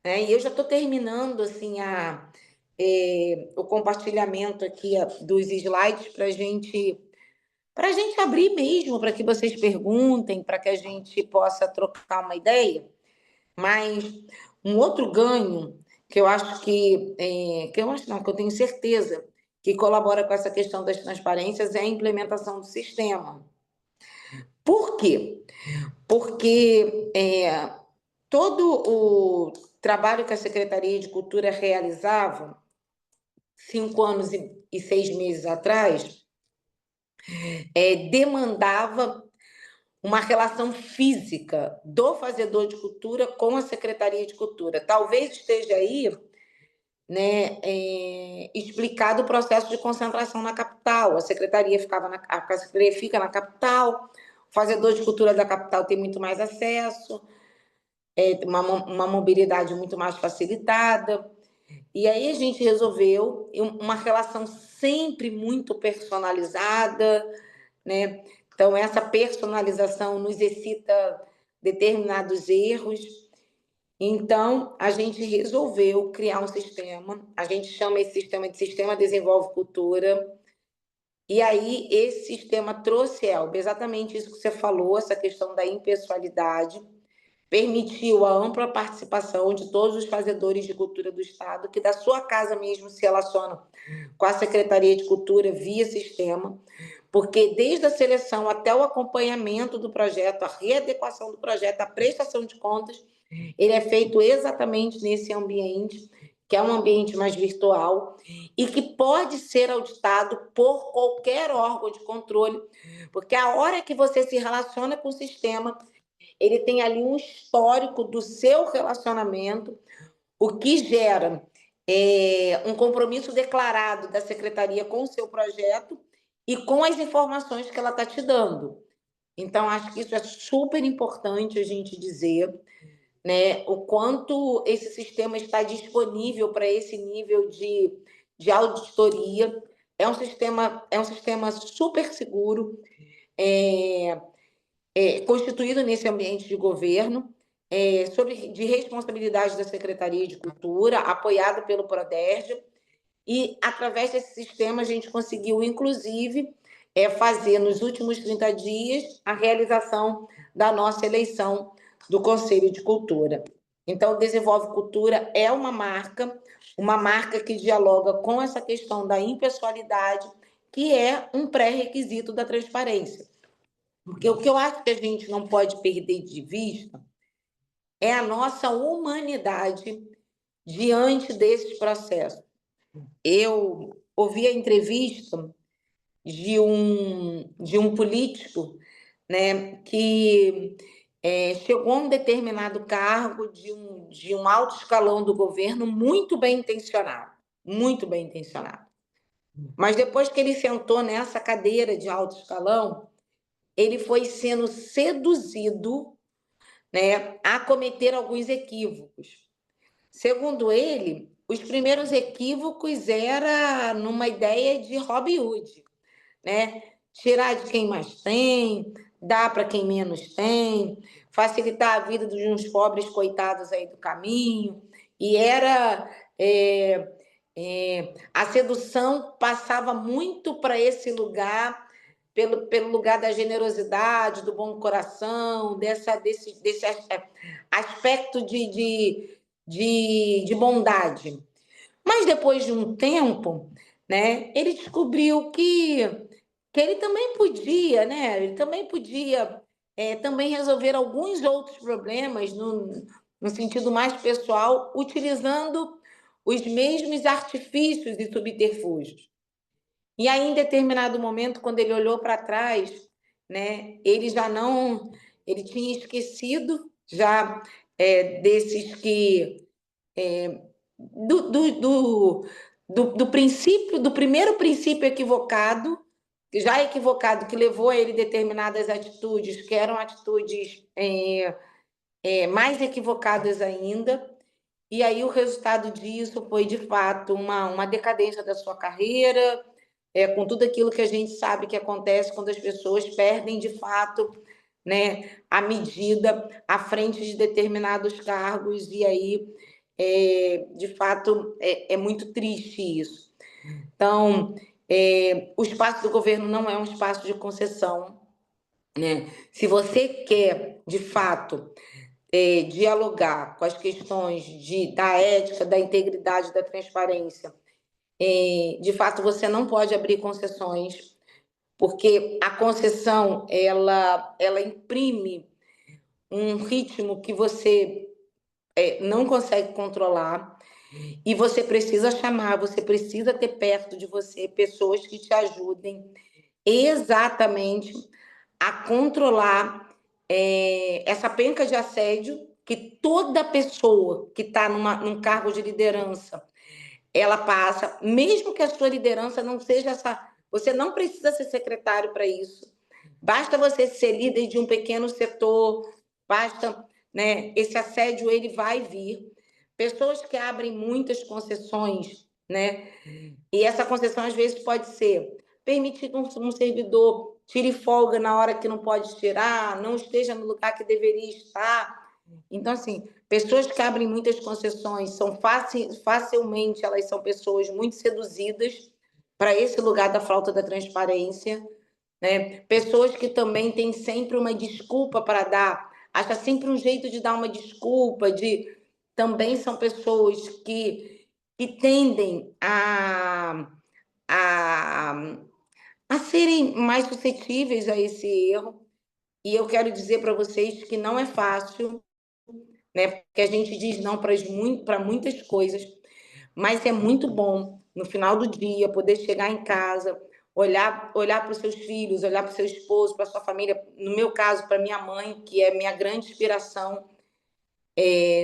né? E eu já estou terminando assim, o compartilhamento aqui dos slides para a gente abrir mesmo, para que vocês perguntem, para que a gente possa trocar uma ideia. Mas um outro ganho que eu acho que eu tenho certeza que colabora com essa questão das transparências é a implementação do sistema. Por quê? Porque todo o trabalho que a Secretaria de Cultura realizava 5 anos e 6 meses atrás demandava uma relação física do fazedor de cultura com a Secretaria de Cultura. Talvez esteja aí, né, explicado o processo de concentração na capital. A Secretaria fica na capital, o fazedor de cultura da capital tem muito mais acesso, uma mobilidade muito mais facilitada. E aí a gente resolveu uma relação sempre muito personalizada, né? Então, essa personalização nos excita determinados erros. Então, a gente resolveu criar um sistema, a gente chama esse sistema de Sistema Desenvolve Cultura, e aí esse sistema trouxe, Elba, exatamente isso que você falou, essa questão da impessoalidade, permitiu a ampla participação de todos os fazedores de cultura do Estado, que da sua casa mesmo se relacionam com a Secretaria de Cultura via sistema, porque desde a seleção até o acompanhamento do projeto, a readequação do projeto, a prestação de contas, ele é feito exatamente nesse ambiente, que é um ambiente mais virtual, e que pode ser auditado por qualquer órgão de controle, porque a hora que você se relaciona com o sistema, ele tem ali um histórico do seu relacionamento, o que gera um compromisso declarado da Secretaria com o seu projeto e com as informações que ela está te dando. Então, acho que isso é super importante a gente dizer, né, o quanto esse sistema está disponível para esse nível de auditoria. É um sistema super seguro, constituído nesse ambiente de governo, de responsabilidade da Secretaria de Cultura, apoiado pelo Proderj, e, através desse sistema, a gente conseguiu, inclusive, fazer, nos últimos 30 dias, a realização da nossa eleição do Conselho de Cultura. Então, o Desenvolve Cultura é uma marca que dialoga com essa questão da impessoalidade, que é um pré-requisito da transparência. Porque o que eu acho que a gente não pode perder de vista é a nossa humanidade diante desses processos. Eu ouvi a entrevista de um político, né, que chegou a um determinado cargo de um alto escalão do governo muito bem intencionado. Mas depois que ele sentou nessa cadeira de alto escalão, ele foi sendo seduzido, né, a cometer alguns equívocos. Segundo ele, os primeiros equívocos era numa ideia de Robin Hood, né? Tirar de quem mais tem, dar para quem menos tem, facilitar a vida de uns pobres coitados aí do caminho. E era a sedução passava muito para esse lugar, pelo lugar da generosidade, do bom coração, desse aspecto de bondade. Mas depois de um tempo, né, ele descobriu que ele também podia, né? Ele também podia também resolver alguns outros problemas no sentido mais pessoal, utilizando os mesmos artifícios e subterfúgios. E aí, em determinado momento, quando ele olhou para trás, né, ele já não, ele tinha esquecido já desses que do princípio, do primeiro princípio equivocado, já equivocado, que levou a ele determinadas atitudes, que eram atitudes mais equivocadas ainda. E aí o resultado disso foi, de fato, uma decadência da sua carreira, com tudo aquilo que a gente sabe que acontece quando as pessoas perdem, de fato, né, a medida à frente de determinados cargos, e aí, de fato, é muito triste isso. Então, o espaço do governo não é um espaço de concessão, né? Se você quer, de fato, dialogar com as questões da ética, da integridade, da transparência, de fato, você não pode abrir concessões, porque a concessão ela imprime um ritmo que você não consegue controlar, e você precisa chamar, você precisa ter perto de você pessoas que te ajudem exatamente a controlar essa penca de assédio que toda pessoa que está num cargo de liderança ela passa, mesmo que a sua liderança não seja essa. Você não precisa ser secretário para isso. Basta você ser líder de um pequeno setor, basta, né? Esse assédio ele vai vir. Pessoas que abrem muitas concessões, né? E essa concessão às vezes pode ser permitir que um servidor tire folga na hora que não pode tirar, não esteja no lugar que deveria estar. Então, assim, pessoas que abrem muitas concessões são facilmente, elas são pessoas muito seduzidas para esse lugar da falta da transparência, né? Pessoas que também têm sempre uma desculpa para dar, acha sempre um jeito de dar uma desculpa, também são pessoas que tendem a, a serem mais suscetíveis a esse erro. E eu quero dizer para vocês que não é fácil, né? Porque a gente diz não para muitas coisas, mas é muito bom, no final do dia, poder chegar em casa, olhar para os seus filhos, olhar para o seu esposo, para a sua família, no meu caso, para minha mãe, que é minha grande inspiração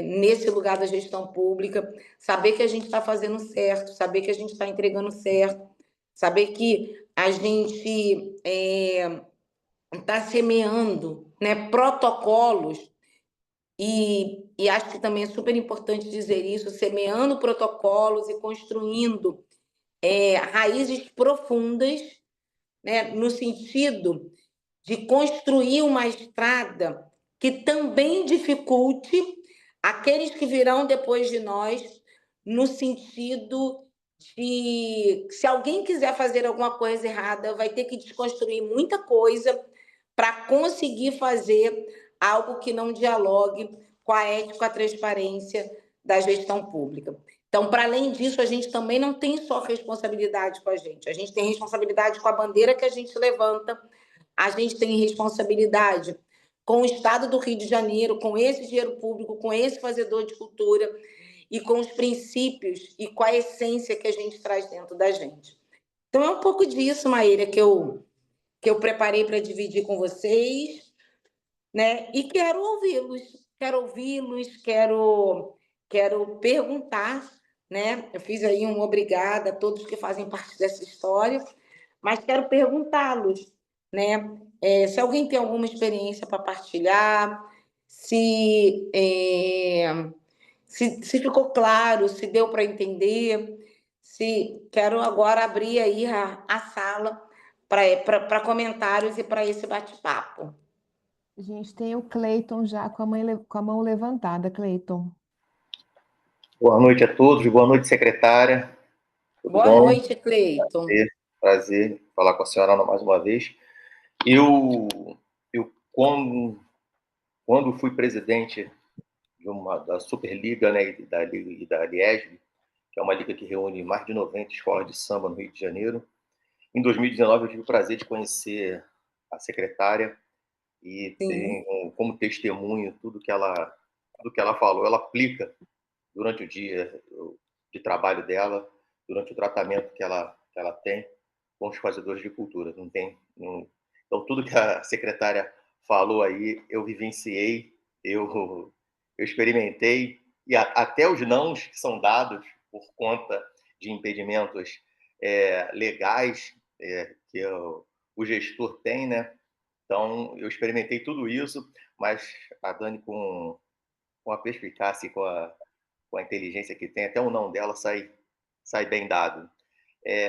nesse lugar da gestão pública, saber que a gente está fazendo certo, saber que a gente está entregando certo, saber que a gente está semeando, né, protocolos. E acho que também é super importante dizer isso, semeando protocolos e construindo raízes profundas, né, no sentido de construir uma estrada que também dificulte aqueles que virão depois de nós, no sentido de se alguém quiser fazer alguma coisa errada, vai ter que desconstruir muita coisa para conseguir fazer algo que não dialogue com a ética, com a transparência da gestão pública. Então, para além disso, a gente também não tem só responsabilidade com a gente tem responsabilidade com a bandeira que a gente levanta, a gente tem responsabilidade com o Estado do Rio de Janeiro, com esse dinheiro público, com esse fazedor de cultura e com os princípios e com a essência que a gente traz dentro da gente. Então, é um pouco disso, Maíra, que eu preparei para dividir com vocês, né? E quero ouvi-los, quero perguntar, né? Eu fiz aí um obrigada a todos que fazem parte dessa história, mas quero perguntá-los, né? Se alguém tem alguma experiência para partilhar, se ficou claro, se deu para entender, quero agora abrir aí a sala para comentários e para esse bate-papo. A gente tem o Cleiton já com a mão levantada, Cleiton. Boa noite a todos, boa noite, secretária. Tudo Boa bom? noite, Cleiton. Prazer falar com a senhora mais uma vez. Eu quando fui presidente da Superliga, né, e da Liesb, que é uma liga que reúne mais de 90 escolas de samba no Rio de Janeiro, em 2019 eu tive o prazer de conhecer a secretária e tenho como testemunho tudo que ela falou, ela aplica durante o dia. de trabalho dela durante o tratamento que ela tem com os fazedores de cultura. Então, tudo que a secretária falou aí, eu vivenciei, eu experimentei, e até os nãos que são dados por conta de impedimentos legais que o gestor tem, né? Então, eu experimentei tudo isso, mas a Dani, com a perspicácia e com a inteligência que tem, até o não dela sai bem dado.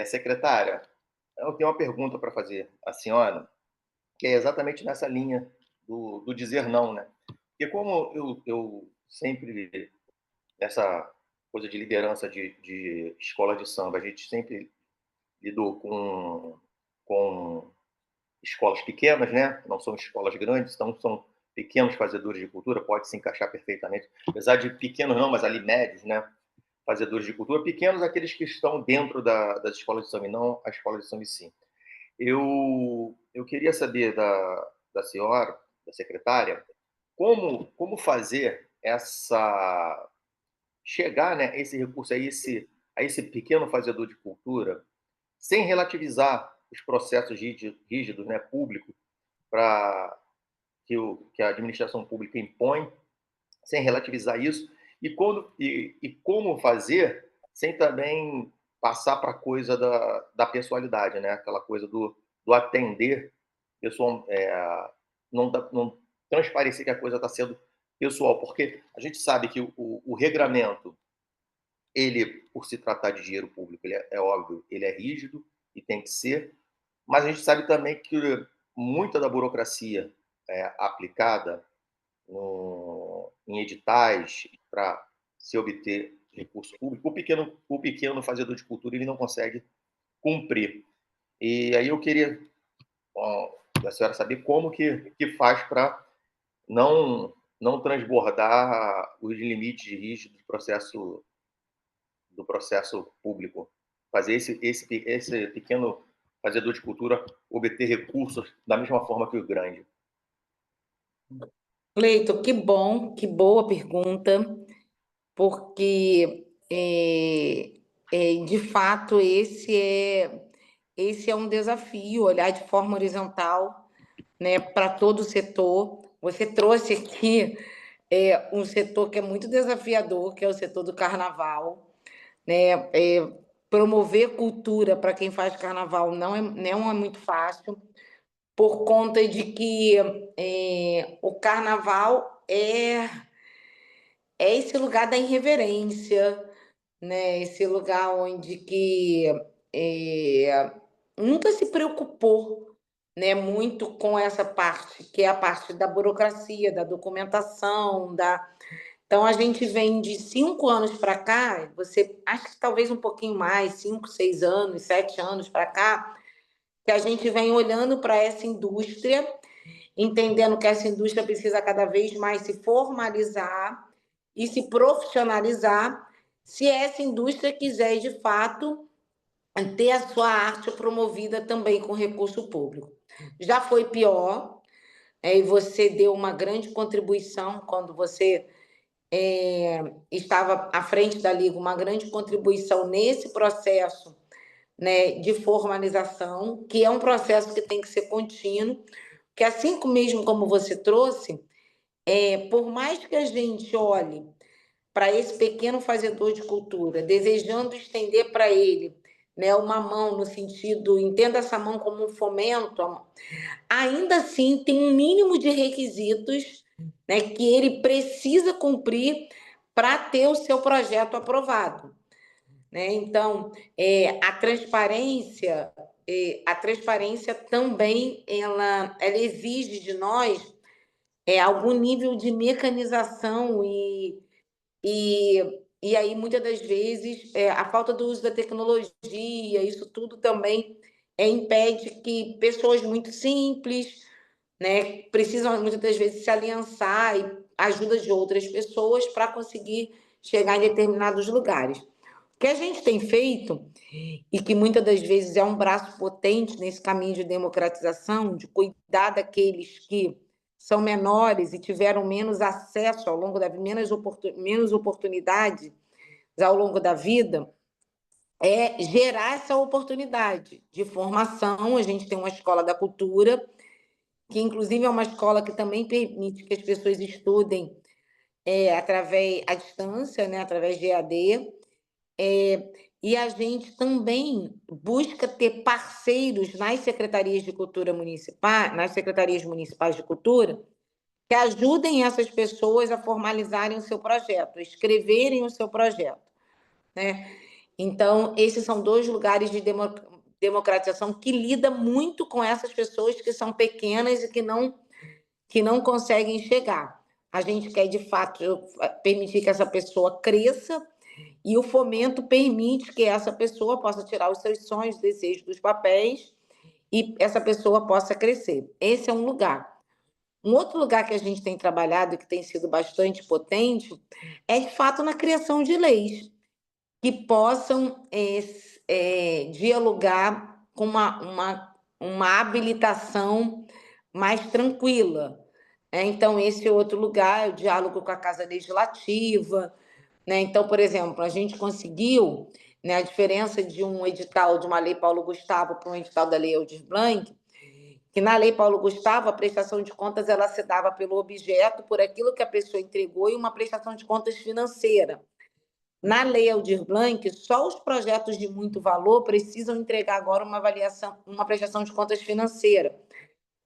Secretária, eu tenho uma pergunta para fazer à senhora, que é exatamente nessa linha do dizer não, né? Porque como eu sempre, nessa coisa de liderança de escola de samba, a gente sempre lidou com escolas pequenas, né? Não são escolas grandes, então são pequenos fazedores de cultura, pode se encaixar perfeitamente, apesar de pequenos não, mas ali médios, né? Fazedores de cultura, pequenos aqueles que estão dentro das escolas de samba, e não a escola de samba em si. Eu queria saber da senhora, da secretária, como fazer chegar, né, esse recurso a esse pequeno fazedor de cultura, sem relativizar os processos rígidos, né, públicos, que a administração pública impõe, sem relativizar isso, e como fazer sem também passar para a coisa da pessoalidade, né? Aquela coisa do atender pessoal, não transparecer que a coisa está sendo pessoal, porque a gente sabe que o regramento, ele, por se tratar de dinheiro público, ele é óbvio, ele é rígido e tem que ser, mas a gente sabe também que muita da burocracia aplicada em editais para se obter recurso público, o pequeno fazedor de cultura ele não consegue cumprir. E aí eu queria da senhora saber como que faz para não transbordar os limites rígidos do processo público, fazer esse pequeno fazedor de cultura obter recursos da mesma forma que o grande. Cleiton, que bom, que boa pergunta, porque de fato esse é um desafio, olhar de forma horizontal, né, para todo o setor. Você trouxe aqui um setor que é muito desafiador, que é o setor do carnaval, né? Promover cultura para quem faz carnaval não é muito fácil, por conta de que o carnaval é esse lugar da irreverência, né? Esse lugar onde que nunca se preocupou, né, muito com essa parte, que é a parte da burocracia, da documentação, Então, a gente vem de 5 anos para cá, você acha que talvez um pouquinho mais, 5, 6 anos, 7 anos para cá, que a gente vem olhando para essa indústria, entendendo que essa indústria precisa cada vez mais se formalizar e se profissionalizar, se essa indústria quiser, de fato, ter a sua arte promovida também com recurso público. Já foi pior, e você deu uma grande contribuição quando você estava à frente da Liga, uma grande contribuição nesse processo, né, de formalização, que é um processo que tem que ser contínuo, que assim mesmo como você trouxe, por mais que a gente olhe para esse pequeno fazedor de cultura, desejando estender para ele, né, uma mão no sentido, entenda essa mão como um fomento, ainda assim tem um mínimo de requisitos, né, que ele precisa cumprir para ter o seu projeto aprovado, né? Então, a transparência também ela exige de nós algum nível de mecanização e aí, muitas das vezes, a falta do uso da tecnologia, isso tudo também impede que pessoas muito simples, né, precisam muitas das vezes se aliançar e ajuda de outras pessoas para conseguir chegar em determinados lugares. O que a gente tem feito, e que muitas das vezes é um braço potente nesse caminho de democratização, de cuidar daqueles que são menores e tiveram menos acesso ao longo da vida, menos oportunidade, ao longo da vida, é gerar essa oportunidade de formação. A gente tem uma escola da cultura, que inclusive é uma escola que também permite que as pessoas estudem através à distância, né, através de EAD. E a gente também busca ter parceiros nas secretarias de cultura municipais, nas secretarias municipais de cultura, que ajudem essas pessoas a formalizarem o seu projeto, a escreverem o seu projeto, né? Então, esses são dois lugares de democratização que lida muito com essas pessoas que são pequenas e que não conseguem chegar. A gente quer, de fato, permitir que essa pessoa cresça, e o fomento permite que essa pessoa possa tirar os seus sonhos, desejos dos papéis e essa pessoa possa crescer. Esse é um lugar. Um outro lugar que a gente tem trabalhado e que tem sido bastante potente é, de fato, na criação de leis que possam dialogar com uma habilitação mais tranquila. Então, esse é outro lugar, o diálogo com a Casa Legislativa, né? Então, por exemplo, a gente conseguiu, né, a diferença de um edital de uma lei Paulo Gustavo para um edital da lei Aldir Blanc, que na lei Paulo Gustavo a prestação de contas ela se dava pelo objeto, por aquilo que a pessoa entregou, e uma prestação de contas financeira. Na lei Aldir Blanc, só os projetos de muito valor precisam entregar agora uma avaliação, uma prestação de contas financeira.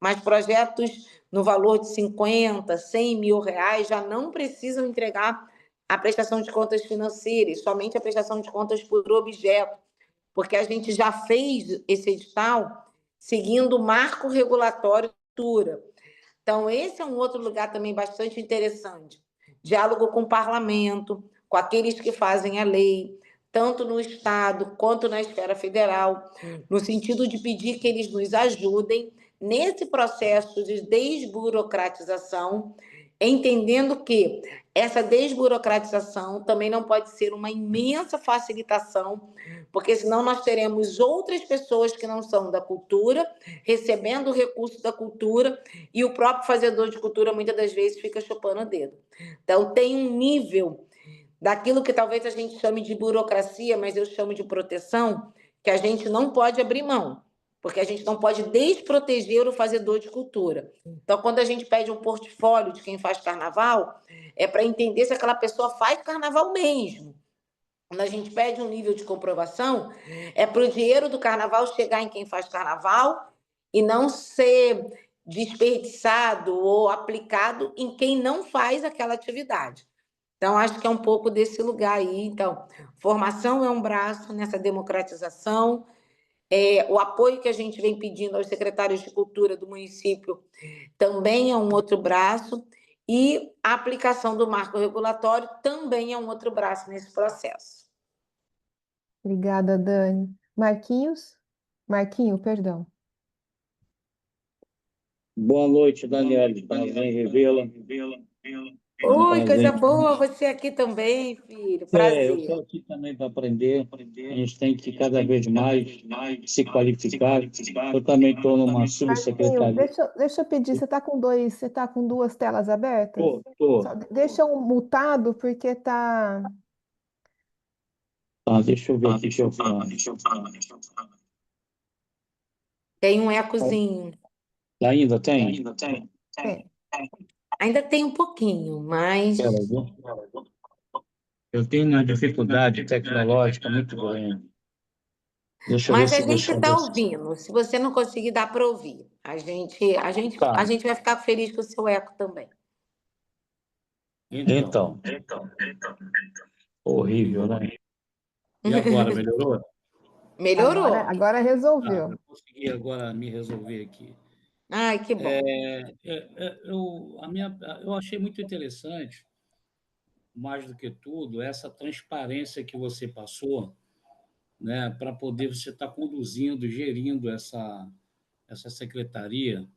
Mas projetos no valor de 50, 100 mil reais já não precisam entregar a prestação de contas financeiras, somente a prestação de contas por objeto, porque a gente já fez esse edital seguindo o marco regulatório da cultura. Então, esse é um outro lugar também bastante interessante. Diálogo com o parlamento, com aqueles que fazem a lei, tanto no Estado quanto na esfera federal, no sentido de pedir que eles nos ajudem nesse processo de desburocratização, entendendo que essa desburocratização também não pode ser uma imensa facilitação, porque senão nós teremos outras pessoas que não são da cultura recebendo o recurso da cultura, e o próprio fazedor de cultura muitas das vezes fica chupando o dedo. Então, tem um nível daquilo que talvez a gente chame de burocracia, mas eu chamo de proteção, que a gente não pode abrir mão, porque a gente não pode desproteger o fazedor de cultura. Então, quando a gente pede um portfólio de quem faz carnaval, é para entender se aquela pessoa faz carnaval mesmo. Quando a gente pede um nível de comprovação, é para o dinheiro do carnaval chegar em quem faz carnaval e não ser desperdiçado ou aplicado em quem não faz aquela atividade. Então, acho que é um pouco desse lugar aí. Então, formação é um braço nessa democratização, o apoio que a gente vem pedindo aos secretários de cultura do município também é um outro braço, e a aplicação do marco regulatório também é um outro braço nesse processo. Obrigada, Dani. Marquinhos? Marquinho, perdão. Boa noite, Daniele. Prazer em revê-la. Oi, coisa Prazer. boa, você aqui também, filho. Eu Prazer. estou aqui também para aprender. A gente tem que cada vez mais se qualificar. Eu também estou numa Marquinho, subsecretaria. deixa eu pedir, você tá com duas telas abertas? Tô. Deixa um mutado, porque tá. Tá, deixa eu ver aqui que eu falo. Tem um ecozinho. Ainda tem? É. Ainda tem um pouquinho, mas... Espera, viu? Eu tenho uma dificuldade tecnológica muito grande. Deixa eu ver Mas a se gente deixa eu está ver. ouvindo. Se você não conseguir, dá para ouvir. Tá. A gente vai ficar feliz com o seu eco também. Então. Horrível, né? E agora, melhorou? Melhorou. Agora resolveu. Eu consegui agora me resolver aqui. Ai, que bom. Eu achei muito interessante, mais do que tudo, essa transparência que você passou, né, para poder você estar conduzindo, gerindo essa secretaria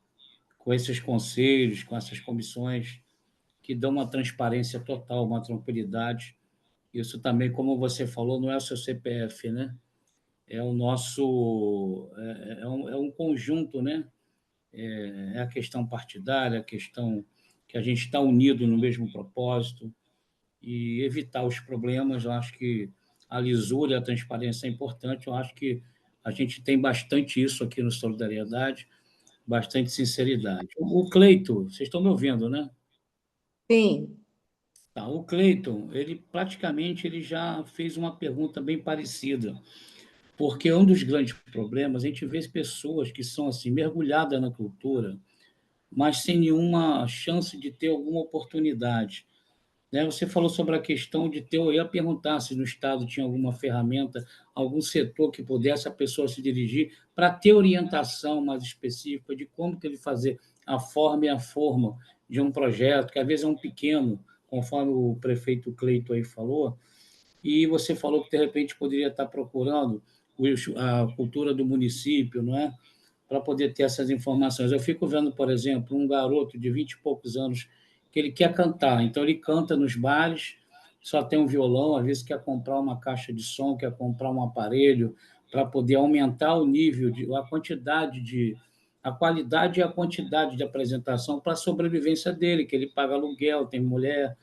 com esses conselhos, com essas comissões que dão uma transparência total, uma tranquilidade. Isso também, como você falou, não é o seu CPF, né? É o nosso... É um conjunto, né? É a questão partidária, a questão que a gente está unido no mesmo propósito. e evitar os problemas. Eu acho que a lisura e a transparência é importante. Eu acho que a gente tem bastante isso aqui no Solidariedade, bastante sinceridade. O Cleiton, vocês estão me ouvindo, né? Sim. Tá, o Cleiton, ele já fez uma pergunta bem parecida, porque um dos grandes problemas, a gente vê pessoas que são assim mergulhadas na cultura, mas sem nenhuma chance de ter alguma oportunidade, né? Você falou sobre a questão de ter, eu ia perguntar se no Estado tinha alguma ferramenta, algum setor que pudesse a pessoa se dirigir para ter orientação mais específica de como que ele fazer a forma e a forma de um projeto, que às vezes é um pequeno, conforme o prefeito Cleiton aí falou, e você falou que, de repente, poderia estar procurando a cultura do município, não é? Para poder ter essas informações. Eu fico vendo, por exemplo, um garoto de 20 e poucos anos que ele quer cantar, então ele canta nos bares, só tem um violão, às vezes quer comprar uma caixa de som, quer comprar um aparelho para poder aumentar o nível, a qualidade e a quantidade de apresentação para a sobrevivência dele, que ele paga aluguel, tem mulher.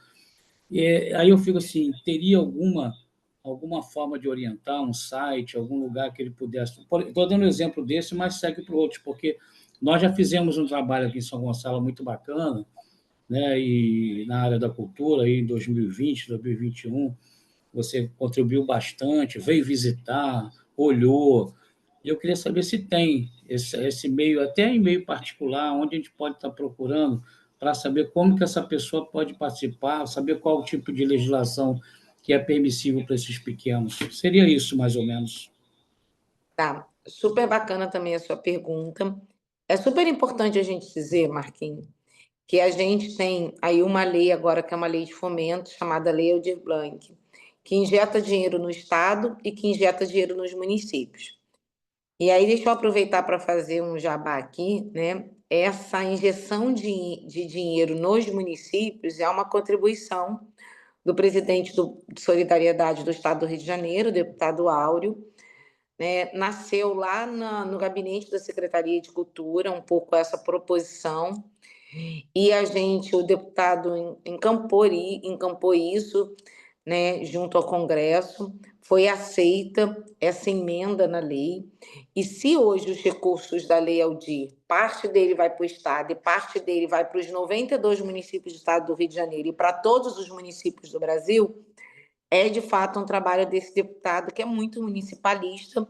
E aí eu fico assim, teria alguma forma de orientar, um site, algum lugar que ele pudesse... Estou dando um exemplo desse, mas segue para outros, porque nós já fizemos um trabalho aqui em São Gonçalo muito bacana, né? E na área da cultura, aí em 2020, 2021, você contribuiu bastante, veio visitar, olhou. E eu queria saber se tem esse meio, até em meio particular, onde a gente pode estar procurando para saber como que essa pessoa pode participar, saber qual o tipo de legislação que é permissível para esses pequenos. Seria isso, mais ou menos. Tá, super bacana também a sua pergunta. É super importante a gente dizer, Marquinhos, que a gente tem aí uma lei agora, que é uma lei de fomento, chamada Lei Aldir Blanc, que injeta dinheiro no Estado e que injeta dinheiro nos municípios. E aí, deixa eu aproveitar para fazer um jabá aqui, né? Essa injeção de dinheiro nos municípios é uma contribuição do presidente de Solidariedade do Estado do Rio de Janeiro, o deputado Áureo, né? Nasceu lá no gabinete da Secretaria de Cultura, um pouco essa proposição, e o deputado encampou isso, né, junto ao Congresso, foi aceita essa emenda na lei, e se hoje os recursos da Lei Aldir, parte dele vai para o Estado e parte dele vai para os 92 municípios do Estado do Rio de Janeiro e para todos os municípios do Brasil, é de fato um trabalho desse deputado que é muito municipalista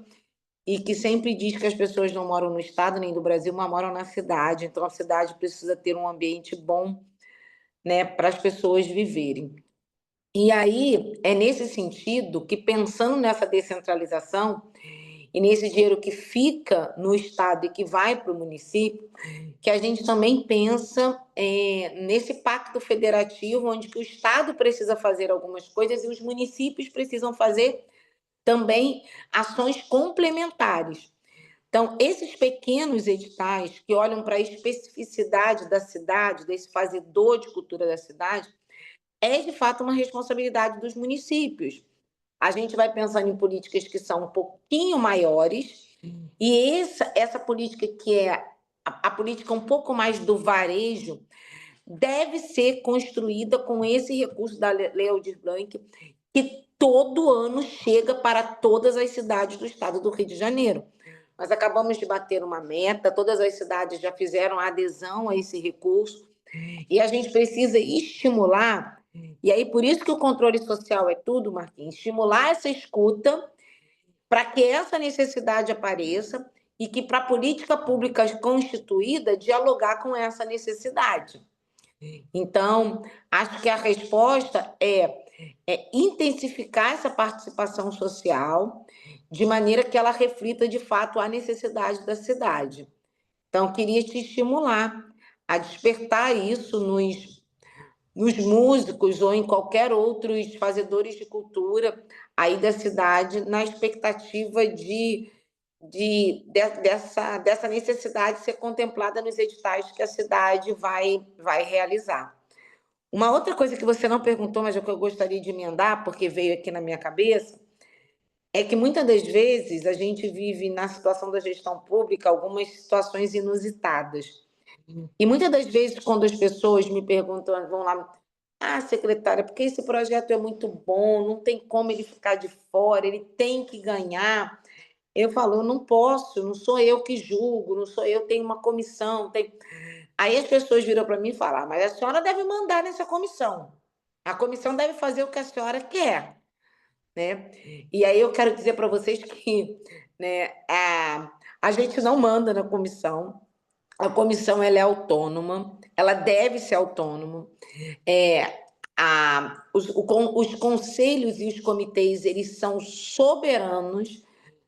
e que sempre diz que as pessoas não moram no Estado nem do Brasil, mas moram na cidade, então a cidade precisa ter um ambiente bom, né, para as pessoas viverem. E aí, é nesse sentido que, pensando nessa descentralização e nesse dinheiro que fica no Estado e que vai para o município, que a gente também pensa nesse pacto federativo, onde que o Estado precisa fazer algumas coisas e os municípios precisam fazer também ações complementares. Então, esses pequenos editais que olham para a especificidade da cidade, desse fazedor de cultura da cidade, é de fato uma responsabilidade dos municípios. A gente vai pensando em políticas que são um pouquinho maiores, e essa política que é a política um pouco mais do varejo, deve ser construída com esse recurso da Lei Aldir Blanc, que todo ano chega para todas as cidades do estado do Rio de Janeiro. Nós acabamos de bater uma meta, todas as cidades já fizeram a adesão a esse recurso, e a gente precisa estimular. E aí, por isso que o controle social é tudo, Marquinhos, estimular essa escuta para que essa necessidade apareça e que, para a política pública constituída, dialogar com essa necessidade. Então, acho que a resposta é intensificar essa participação social de maneira que ela reflita, de fato, a necessidade da cidade. Então, queria te estimular a despertar isso nos músicos ou em qualquer outros fazedores de cultura aí da cidade, na expectativa dessa necessidade ser contemplada nos editais que a cidade vai realizar. Uma outra coisa que você não perguntou, mas é que eu gostaria de emendar, porque veio aqui na minha cabeça, é que muitas das vezes a gente vive na situação da gestão pública algumas situações inusitadas. E muitas das vezes, quando as pessoas me perguntam, vão lá, Ah, secretária, porque esse projeto é muito bom, não tem como ele ficar de fora, ele tem que ganhar. Eu falo, eu não posso, não sou eu que julgo, não sou eu, tenho uma comissão. Aí as pessoas viram para mim e falam, mas a senhora deve mandar nessa comissão. A comissão deve fazer o que a senhora quer, né? E aí eu quero dizer para vocês que, né, a gente não manda na comissão. A comissão ela é autônoma, ela deve ser autônoma. É, os conselhos e os comitês, eles são soberanos,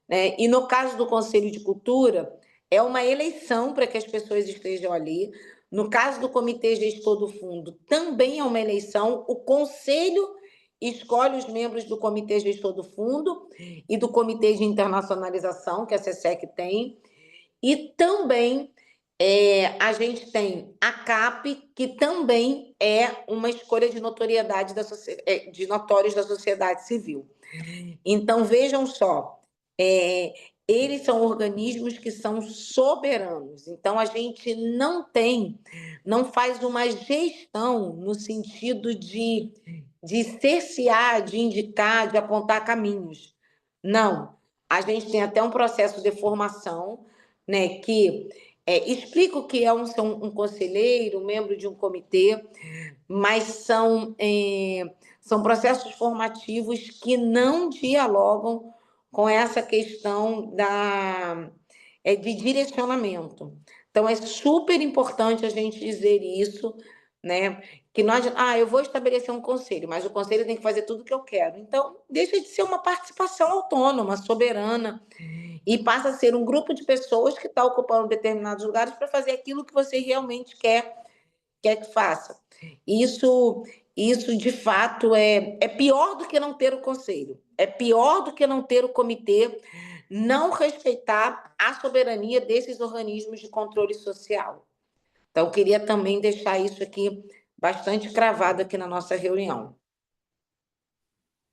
né? E no caso do Conselho de Cultura, é uma eleição para que as pessoas estejam ali. No caso do Comitê Gestor do Fundo, também é uma eleição. O Conselho escolhe os membros do Comitê Gestor do Fundo e do Comitê de Internacionalização, que a SESEC tem. E também a gente tem a CAP, que também é uma escolha de notoriedade de notórios da sociedade civil. Então, vejam só, eles são organismos que são soberanos. Então, a gente não faz uma gestão no sentido de cercear, de indicar, de apontar caminhos. Não. A gente tem até um processo de formação, né, que explica o que é um conselheiro, um membro de um comitê, mas são processos formativos que não dialogam com essa questão de direcionamento. Então, é super importante a gente dizer isso, né? Que nós, eu vou estabelecer um conselho, mas o conselho tem que fazer tudo o que eu quero. Então, deixa de ser uma participação autônoma, soberana, e passa a ser um grupo de pessoas que está ocupando determinados lugares para fazer aquilo que você realmente quer que faça. Isso, de fato, é pior do que não ter o conselho, é pior do que não ter o comitê, não respeitar a soberania desses organismos de controle social. Então, eu queria também deixar isso aqui bastante cravado aqui na nossa reunião.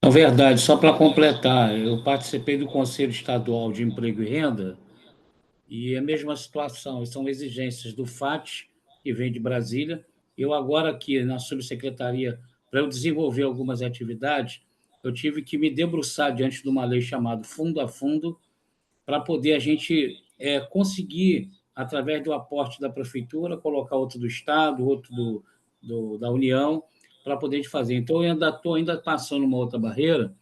Na verdade, só para completar, eu participei do Conselho Estadual de Emprego e Renda e é a mesma situação, são exigências do FAT, que vem de Brasília. Eu agora aqui na subsecretaria, para eu desenvolver algumas atividades, eu tive que me debruçar diante de uma lei chamada Fundo a Fundo, para poder a gente conseguir, através do aporte da prefeitura, colocar outro do Estado, outro da União, para poder a gente fazer. Então, eu estou ainda passando uma outra barreira,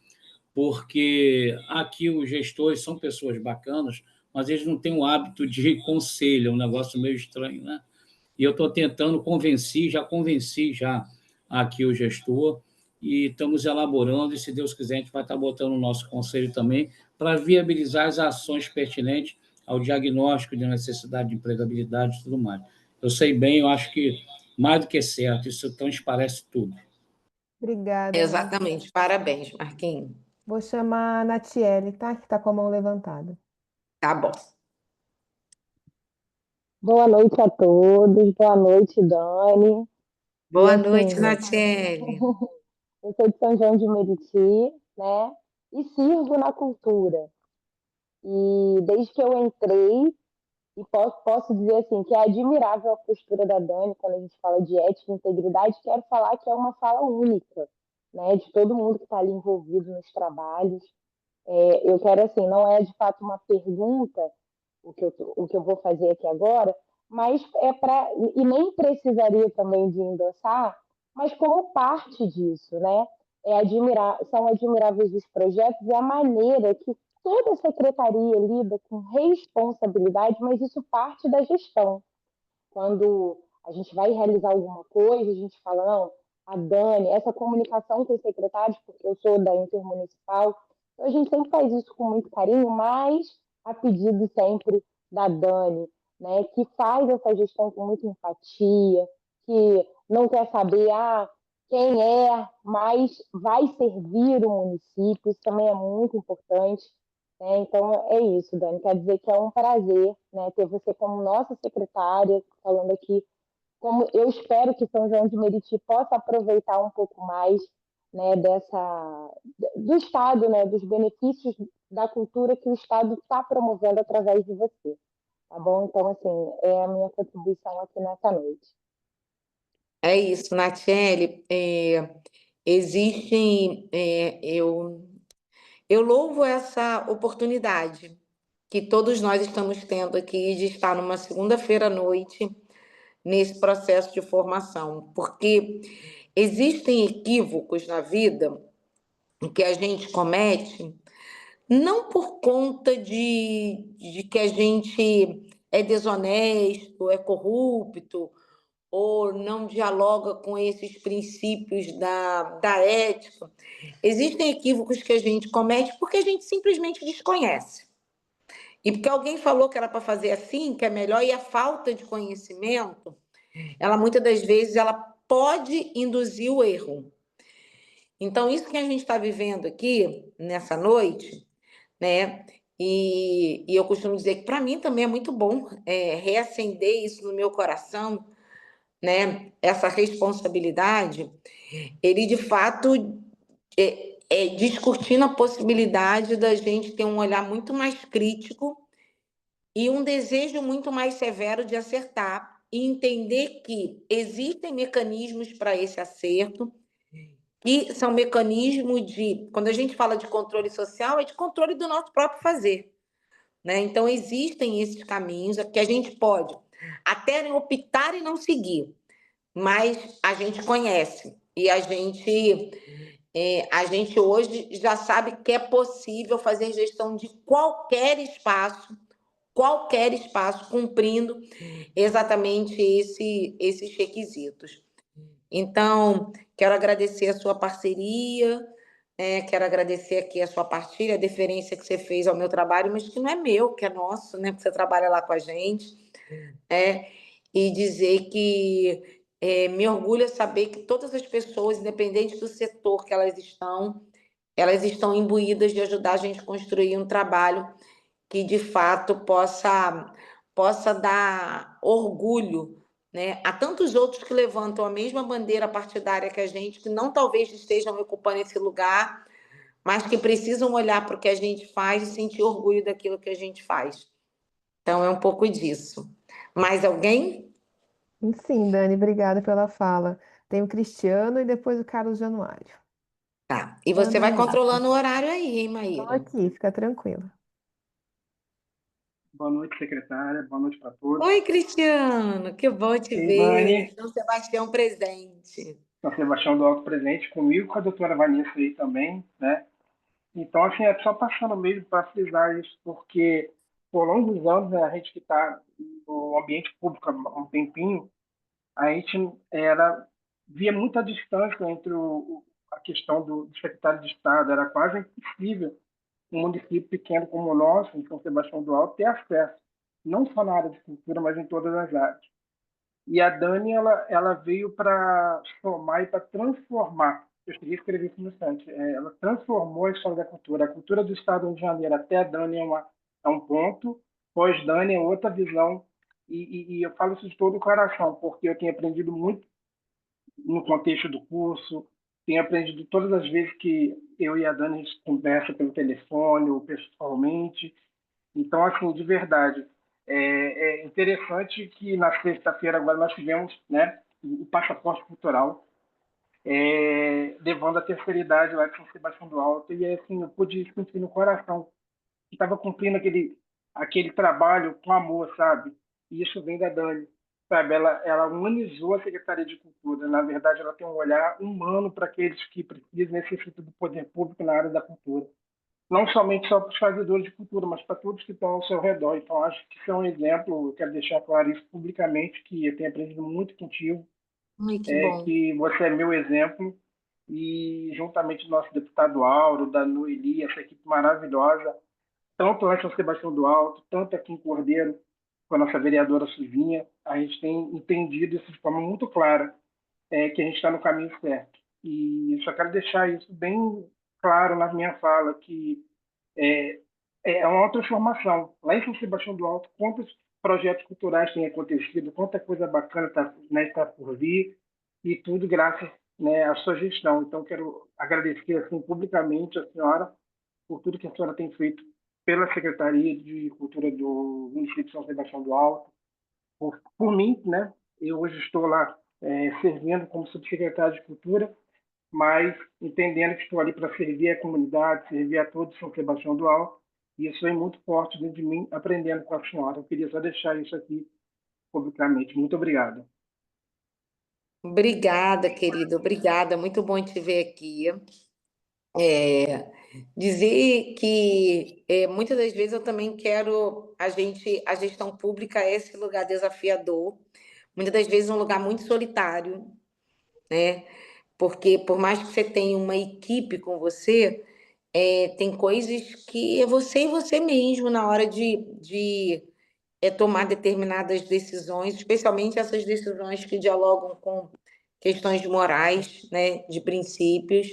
porque aqui os gestores são pessoas bacanas, mas eles não têm o hábito de conselho, é um negócio meio estranho, né? E eu estou tentando já convenci aqui o gestor, e estamos elaborando, e se Deus quiser, a gente vai estar botando o nosso conselho também, para viabilizar as ações pertinentes ao diagnóstico de necessidade de empregabilidade e tudo mais. Eu sei bem, eu acho que mais do que certo, isso transparece tudo. Obrigada. Exatamente. Parabéns, Marquinhos. Vou chamar a Natiele, tá? Que está com a mão levantada. Tá bom. Boa noite a todos, boa noite, Dani. Boa assim, noite, Natiele. Eu sou de São João de Meriti, né? E sirvo na cultura. E desde que eu entrei, e posso dizer assim, que é admirável a postura da Dani quando a gente fala de ética e integridade, quero falar que é uma fala única, né? De todo mundo que está ali envolvido nos trabalhos. Eu quero, assim, não é de fato uma pergunta, o que eu vou fazer aqui agora, mas e nem precisaria também de endossar, mas como parte disso, né? São admiráveis os projetos e a maneira que toda a secretaria lida com responsabilidade, mas isso parte da gestão. Quando a gente vai realizar alguma coisa, a gente fala, não, a Dani, essa comunicação com os secretários, porque eu sou da Intermunicipal, a gente sempre faz isso com muito carinho, mas a pedido sempre da Dani, né, que faz essa gestão com muita empatia, que não quer saber quem é, mas vai servir o município, isso também é muito importante. Então, é isso, Dani. Quer dizer que é um prazer, né, ter você como nossa secretária, falando aqui, como eu espero que São João de Meriti possa aproveitar um pouco mais, né, do Estado, né, dos benefícios da cultura que o Estado está promovendo através de você. Tá bom? Então, assim, é a minha contribuição aqui nessa noite. É isso, Natiele. Existem, eu louvo essa oportunidade que todos nós estamos tendo aqui de estar numa segunda-feira à noite nesse processo de formação, porque existem equívocos na vida que a gente comete não por conta de que a gente é desonesto, é corrupto, ou não dialoga com esses princípios da ética. Existem equívocos que a gente comete porque a gente simplesmente desconhece. E porque alguém falou que era para fazer assim, que é melhor, e a falta de conhecimento, ela muitas das vezes ela pode induzir o erro. Então, isso que a gente está vivendo aqui nessa noite, né? E eu costumo dizer que para mim também é muito bom reacender isso no meu coração, né? Essa responsabilidade, ele de fato discutindo a possibilidade da gente ter um olhar muito mais crítico e um desejo muito mais severo de acertar e entender que existem mecanismos para esse acerto, que são mecanismos de, quando a gente fala de controle social, é de controle do nosso próprio fazer, né? Então existem esses caminhos que a gente pode até optar e não seguir, mas a gente conhece e a gente hoje já sabe que é possível fazer gestão de qualquer espaço cumprindo exatamente esses requisitos. Então, quero agradecer a sua parceria, quero agradecer aqui a sua partilha, a deferência que você fez ao meu trabalho, mas que não é meu, que é nosso, né? Porque você trabalha lá com a gente, e dizer que me orgulha saber que todas as pessoas, independente do setor que elas estão imbuídas de ajudar a gente a construir um trabalho que de fato possa dar orgulho, né, a tantos outros que levantam a mesma bandeira partidária que a gente, que não talvez estejam ocupando esse lugar, mas que precisam olhar para o que a gente faz e sentir orgulho daquilo que a gente faz. Então é um pouco disso. Mais alguém? Sim, Dani, obrigada pela fala. Tem o Cristiano e depois o Carlos Januário. Tá. E Manda você vai bronca. controlando o horário aí, hein, Estou Maíra? aqui, fica tranquila. Boa noite, secretária. Boa noite para todos. Oi, Cristiano, que bom te Ei, ver. Dani. São Sebastião presente. São Sebastião do Alto presente comigo, com a doutora Vanessa aí também, né? Então, assim, é só passando mesmo para frisar isso, porque por longos anos, né, a gente que está no ambiente público há um tempinho, a gente via muita distância entre a questão do secretário de Estado. Era quase impossível um município pequeno como o nosso, em São Sebastião do Alto, ter acesso, não só na área de cultura, mas em todas as áreas. E a Dani, ela veio para somar e para transformar. Eu queria escrever isso no instante. Ela transformou a história da cultura. A cultura do Estado do Rio de Janeiro até a Dani é um ponto, pós-Dani é outra visão. E eu falo isso de todo o coração, porque eu tenho aprendido muito no contexto do curso, tenho aprendido todas as vezes que eu e a Dani a gente conversa pelo telefone ou pessoalmente. Então, assim, de verdade, é interessante que na sexta-feira agora nós tivemos, né, o passaporte cultural, levando a terceira idade lá de São Sebastião do Alto, e assim, eu pude sentir no coração que estava cumprindo aquele trabalho com amor, sabe? E isso vem da Dani, sabe? Ela humanizou a Secretaria de Cultura. Na verdade, ela tem um olhar humano para aqueles que precisam e necessitam do poder público na área da cultura. Não somente só para os fazedores de cultura, mas para todos que estão ao seu redor. Então, acho que isso é um exemplo, eu quero deixar claro isso publicamente, que eu tenho aprendido muito contigo, Ai, que bom. que você é meu exemplo, e juntamente do nosso deputado Auro, da Noeli, essa equipe maravilhosa, tanto lá em São Sebastião do Alto, tanto aqui em Cordeiro, com a nossa vereadora Silvinha, a gente tem entendido isso de forma muito clara, que a gente está no caminho certo. E só quero deixar isso bem claro na minha fala, que é uma transformação. Lá em São Sebastião do Alto, quantos projetos culturais têm acontecido, quanta coisa bacana está por vir, e tudo graças, né, à sua gestão. Então, quero agradecer assim, publicamente a senhora por tudo que a senhora tem feito pela Secretaria de Cultura do município de São Sebastião do Alto, por mim, né? Eu hoje estou lá servindo como subsecretário de Cultura, mas entendendo que estou ali para servir a comunidade, servir a todos São Sebastião do Alto, e isso é muito forte dentro de mim, aprendendo com a senhora. Eu queria só deixar isso aqui publicamente. Muito obrigado. Obrigada, querida, obrigada. Muito bom te ver aqui. Dizer que muitas das vezes eu também quero a gestão pública é esse lugar desafiador, muitas das vezes um lugar muito solitário, né? Porque por mais que você tenha uma equipe com você, tem coisas que é você e você mesmo na hora de tomar determinadas decisões, especialmente essas decisões que dialogam com questões morais, né, de princípios,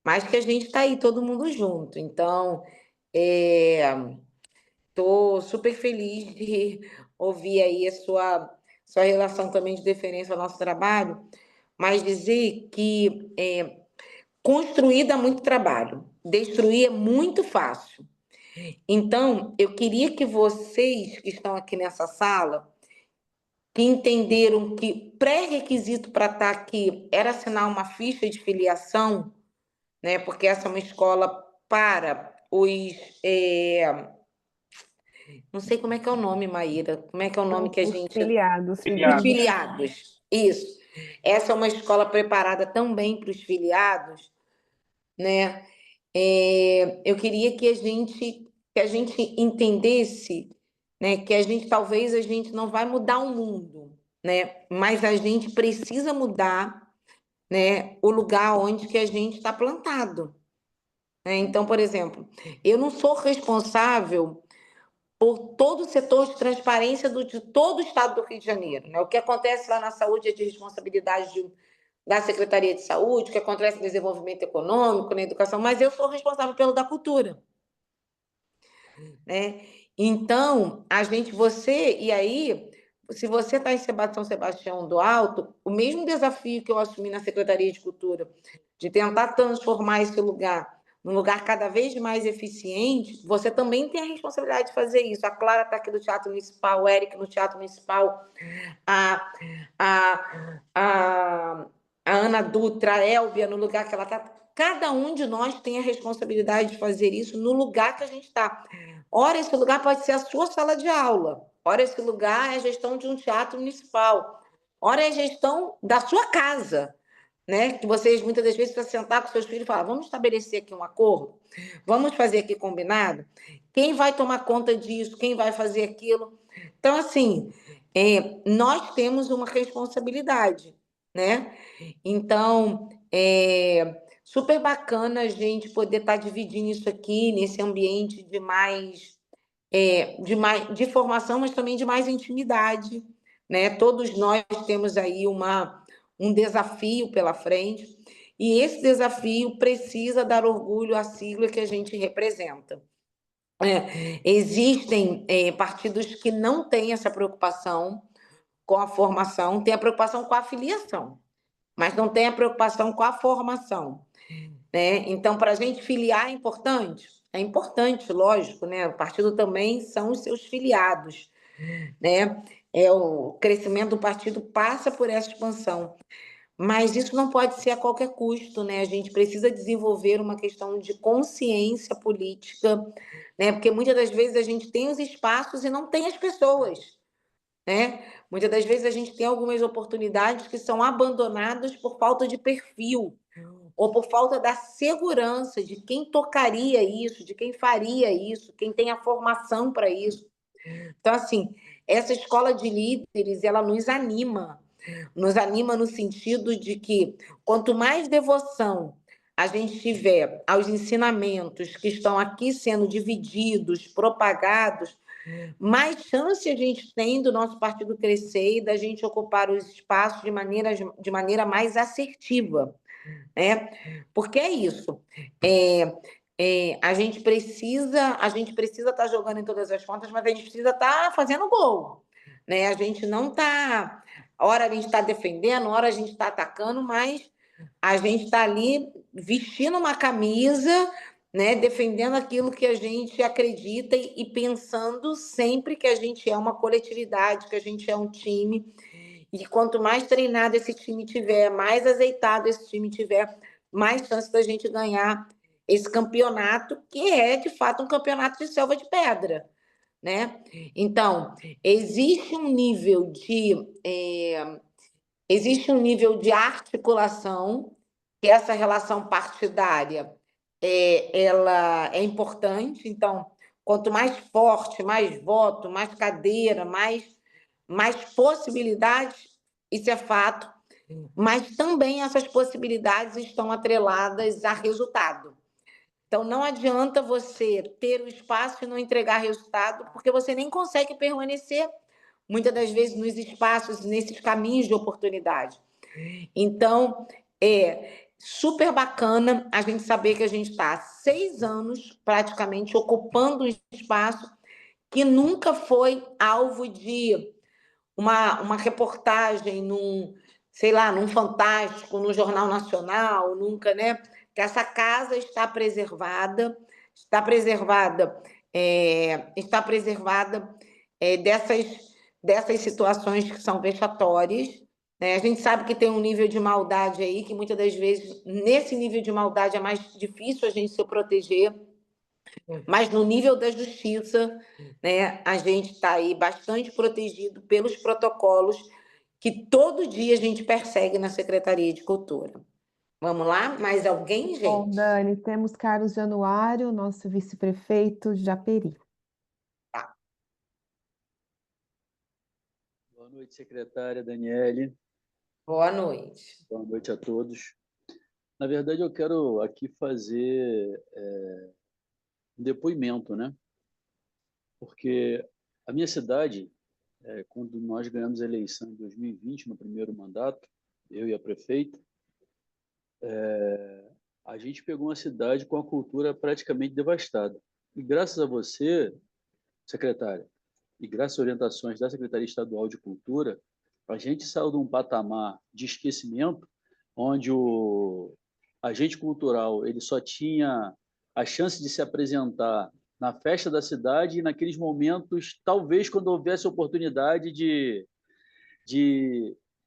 mas que a gente está aí todo mundo junto. Então, estou super feliz de ouvir aí a sua relação também de deferência ao nosso trabalho, mas dizer que construir dá muito trabalho, destruir é muito fácil. Então, eu queria que vocês que estão aqui nessa sala, que entenderam que pré-requisito para estar aqui era assinar uma ficha de filiação, né? Porque essa é uma escola para os... Não sei como é que é o nome, Maíra. Como é que é o nome que a Os gente... filiados. Os filiados, isso. Essa é uma escola preparada também para os filiados, né? Eu queria que a gente entendesse, né, que talvez a gente não vai mudar o mundo, né? Mas a gente precisa mudar, né, o lugar onde que a gente está plantado, né? Então, por exemplo, eu não sou responsável por todo o setor de transparência de todo o estado do Rio de Janeiro, né? O que acontece lá na saúde é de responsabilidade da Secretaria de Saúde, o que acontece no desenvolvimento econômico, na educação, mas eu sou responsável pelo da cultura, né? Então, e aí, se você está em São Sebastião do Alto, o mesmo desafio que eu assumi na Secretaria de Cultura, de tentar transformar esse lugar num lugar cada vez mais eficiente, você também tem a responsabilidade de fazer isso. A Clara está aqui do Teatro Municipal, o Eric no Teatro Municipal, a Ana Dutra, a Elvia, no lugar que ela está. Cada um de nós tem a responsabilidade de fazer isso no lugar que a gente está. Ora, esse lugar pode ser a sua sala de aula. Ora, esse lugar é a gestão de um teatro municipal. Ora, é a gestão da sua casa, né? Que vocês, muitas das vezes, precisam sentar com seus filhos e falar, vamos estabelecer aqui um acordo? Vamos fazer aqui combinado? Quem vai tomar conta disso? Quem vai fazer aquilo? Então, assim, nós temos uma responsabilidade, né? Então, super bacana a gente poder estar dividindo isso aqui nesse ambiente de formação, mas também de mais intimidade, né? Todos nós temos aí um desafio pela frente, e esse desafio precisa dar orgulho à sigla que a gente representa. Existem partidos que não têm essa preocupação com a formação, tem a preocupação com a filiação, mas não tem a preocupação com a formação, né? Então, para a gente filiar é importante, lógico, né? O partido também são os seus filiados, né? O crescimento do partido passa por essa expansão, mas isso não pode ser a qualquer custo, né? A gente precisa desenvolver uma questão de consciência política, né? Porque muitas das vezes a gente tem os espaços e não tem as pessoas, né? Muitas das vezes a gente tem algumas oportunidades que são abandonadas por falta de perfil ou por falta da segurança de quem tocaria isso, de quem faria isso, quem tem a formação para isso. Então, assim, essa escola de líderes, ela nos anima no sentido de que quanto mais devoção a gente tiver aos ensinamentos que estão aqui sendo divididos, propagados, mais chance a gente tem do nosso partido crescer e da gente ocupar os espaços de maneira mais assertiva, né? Porque é isso. A gente precisa estar jogando em todas as pontas, mas a gente precisa estar fazendo gol, né? A gente não está... Hora a gente está defendendo, hora a gente está atacando, mas a gente está ali vestindo uma camisa, né? Defendendo aquilo que a gente acredita e pensando sempre que a gente é uma coletividade, que a gente é um time E quanto mais treinado esse time tiver, mais azeitado esse time tiver, mais chance da gente ganhar esse campeonato, que é, de fato, um campeonato de selva de pedra, né? Então, existe um nível de articulação, que essa relação partidária ela é importante. Então, quanto mais forte, mais voto, mais cadeira, mais possibilidades, isso é fato, mas também essas possibilidades estão atreladas a resultado. Então, não adianta você ter o espaço e não entregar resultado, porque você nem consegue permanecer, muitas das vezes, nos espaços, nesses caminhos de oportunidade. Então, é super bacana a gente saber que a gente está há 6 anos, praticamente, ocupando um espaço que nunca foi alvo de uma reportagem sei lá, num Fantástico, no Jornal Nacional, nunca, né? Que essa casa está preservada dessas situações que são vexatórias, né? A gente sabe que tem um nível de maldade aí, que muitas das vezes, nesse nível de maldade, é mais difícil a gente se proteger, mas no nível da justiça, né, a gente está aí bastante protegido pelos protocolos que todo dia a gente persegue na Secretaria de Cultura. Vamos lá? Mais alguém, Bom, gente? Dani, temos Carlos Januário, nosso vice-prefeito de Japeri. Boa noite, secretária Daniele. Boa noite. Boa noite a todos. Na verdade, eu quero aqui fazer um depoimento, né? Porque a minha cidade, quando nós ganhamos a eleição em 2020, no primeiro mandato, eu e a prefeita, a gente pegou uma cidade com a cultura praticamente devastada. E graças a você, secretária, e graças às orientações da Secretaria Estadual de Cultura, a gente saiu de um patamar de esquecimento, onde o agente cultural ele só tinha a chance de se apresentar na festa da cidade e naqueles momentos, talvez quando houvesse oportunidade de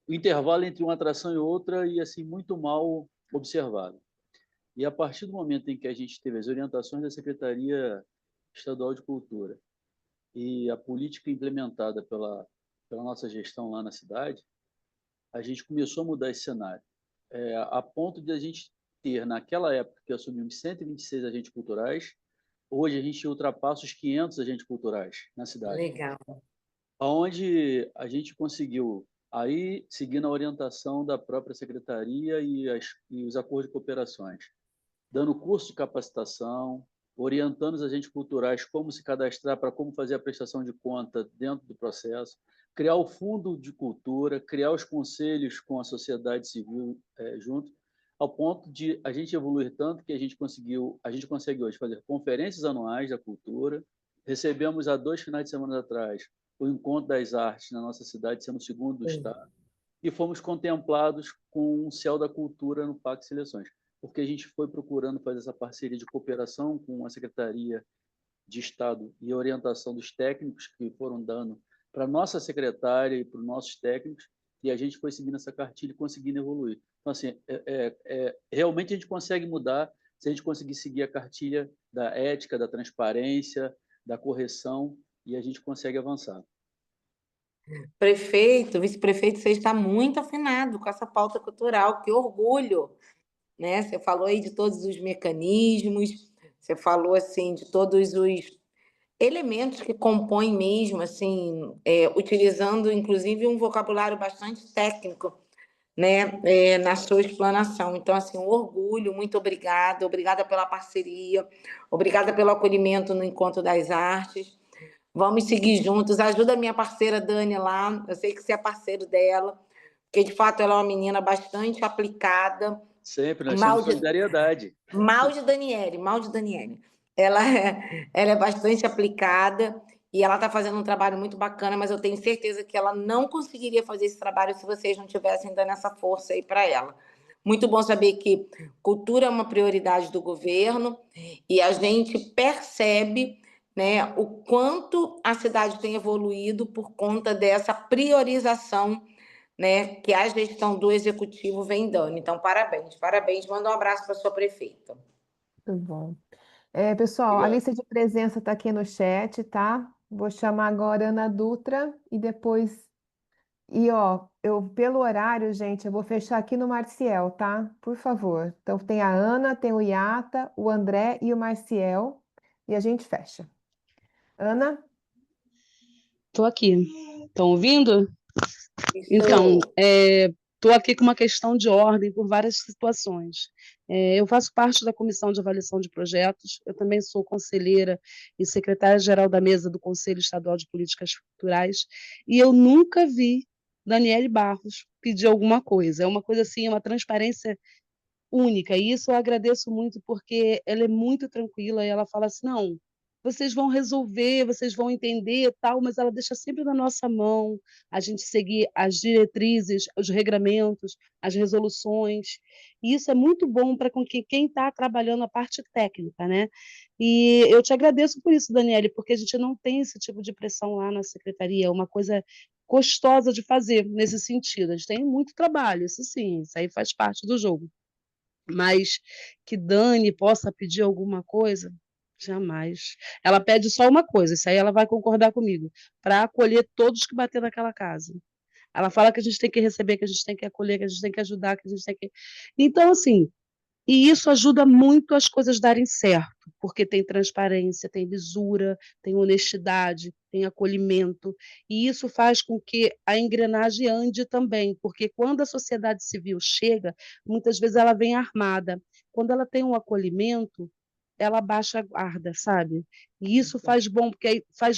o intervalo entre uma atração e outra e assim muito mal observado. E a partir do momento em que a gente teve as orientações da Secretaria Estadual de Cultura e a política implementada pela nossa gestão lá na cidade, a gente começou a mudar esse cenário, a ponto de a gente ter, naquela época que assumimos 126 agentes culturais, hoje a gente ultrapassa os 500 agentes culturais na cidade. Legal. Onde a gente conseguiu, aí seguindo a orientação da própria secretaria e os acordos de cooperações, dando curso de capacitação, orientando os agentes culturais como se cadastrar para como fazer a prestação de conta dentro do processo, criar o fundo de cultura, criar os conselhos com a sociedade civil junto, ao ponto de a gente evoluir tanto que a gente consegue hoje fazer conferências anuais da cultura. Recebemos há 2 finais de semana atrás o Encontro das Artes na nossa cidade, sendo o segundo do estado, e fomos contemplados com o Céu da Cultura no Parque Seleções, porque a gente foi procurando fazer essa parceria de cooperação com a Secretaria de Estado e a orientação dos técnicos que foram dando para a nossa secretária e para os nossos técnicos, e a gente foi seguindo essa cartilha e conseguindo evoluir. Então, assim, realmente a gente consegue mudar se a gente conseguir seguir a cartilha da ética, da transparência, da correção, e a gente consegue avançar. Prefeito, vice-prefeito, você está muito afinado com essa pauta cultural, que orgulho, né? Você falou aí de todos os mecanismos, você falou assim de todos os elementos que compõem mesmo, assim, utilizando inclusive um vocabulário bastante técnico, né, na sua explanação. Então, assim, um orgulho, muito obrigada pela parceria, obrigada pelo acolhimento no Encontro das Artes. Vamos seguir juntos. Ajuda a minha parceira Dani lá, eu sei que você é parceiro dela, porque de fato ela é uma menina bastante aplicada. Sempre, nós temos solidariedade. Mal de Daniele. Ela é bastante aplicada e ela está fazendo um trabalho muito bacana, mas eu tenho certeza que ela não conseguiria fazer esse trabalho se vocês não tivessem dando essa força aí para ela. Muito bom saber que cultura é uma prioridade do governo e a gente percebe, né, o quanto a cidade tem evoluído por conta dessa priorização né, que a gestão do executivo vem dando. Então, parabéns, parabéns. Manda um abraço para sua prefeita. Muito bom. Pessoal, a Obrigado. lista de presença está aqui no chat, tá? Vou chamar agora a Ana Dutra e depois. E ó, pelo horário, gente, eu vou fechar aqui no Marcial, tá? Por favor. Então tem a Ana, tem o Iata, o André e o Marcial e a gente fecha. Ana? Estou aqui. Estão ouvindo? Então, Isso. estou aqui com uma questão de ordem por várias situações. Eu faço parte da Comissão de Avaliação de Projetos, eu também sou conselheira e secretária-geral da mesa do Conselho Estadual de Políticas Culturais, e eu nunca vi Daniele Barros pedir alguma coisa. É uma coisa assim, uma transparência única, e isso eu agradeço muito, porque ela é muito tranquila, e ela fala assim, não, vocês vão resolver, vocês vão entender, tal, mas ela deixa sempre na nossa mão, a gente seguir as diretrizes, os regramentos, as resoluções, e isso é muito bom para com que quem está trabalhando a parte técnica, né? E eu te agradeço por isso, Daniele, porque a gente não tem esse tipo de pressão lá na secretaria, é uma coisa gostosa de fazer nesse sentido. A gente tem muito trabalho, isso sim, isso aí faz parte do jogo. Mas que Dani possa pedir alguma coisa, jamais. Ela pede só uma coisa, isso aí ela vai concordar comigo, para acolher todos que bater naquela casa. Ela fala que a gente tem que receber, que a gente tem que acolher, que a gente tem que ajudar, que a gente tem que. Então, assim, e isso ajuda muito as coisas darem certo, porque tem transparência, tem lisura, tem honestidade, tem acolhimento, e isso faz com que a engrenagem ande também, porque quando a sociedade civil chega, muitas vezes ela vem armada. Quando ela tem um acolhimento, ela baixa a guarda, sabe? E isso faz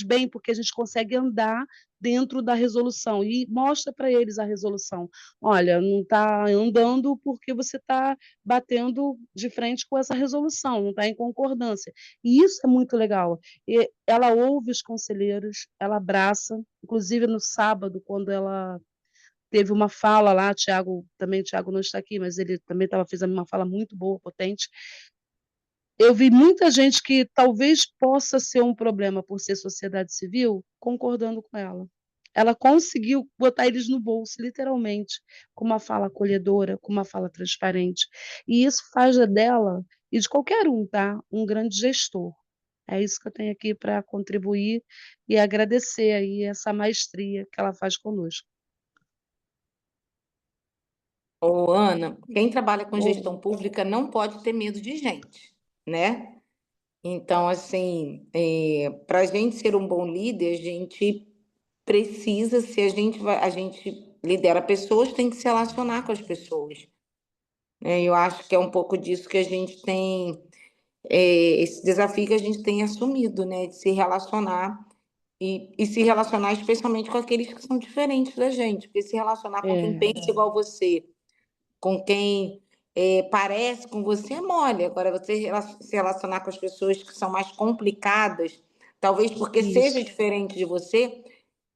bem porque a gente consegue andar dentro da resolução e mostra para eles a resolução. Olha, não está andando porque você está batendo de frente com essa resolução, não está em concordância. E isso é muito legal. E ela ouve os conselheiros, ela abraça, inclusive no sábado, quando ela teve uma fala lá, Tiago não está aqui, mas ele também fez uma fala muito boa, potente. Eu vi muita gente que talvez possa ser um problema por ser sociedade civil, concordando com ela. Ela conseguiu botar eles no bolso, literalmente, com uma fala acolhedora, com uma fala transparente. E isso faz dela, e de qualquer um, tá? Um grande gestor. É isso que eu tenho aqui para contribuir e agradecer aí essa maestria que ela faz conosco. Ô, Ana, quem trabalha com Oi. gestão pública não pode ter medo de gente, né? Então, assim, para a gente ser um bom líder, a gente precisa, se a gente lidera pessoas, tem que se relacionar com as pessoas. Eu acho que é um pouco disso que a gente tem, esse desafio que a gente tem assumido, né? De se relacionar e se relacionar especialmente com aqueles que são diferentes da gente, porque se relacionar com quem pensa igual você, com quem parece com você é mole. Agora, você se relacionar com as pessoas que são mais complicadas, talvez porque seja Isso. diferente de você,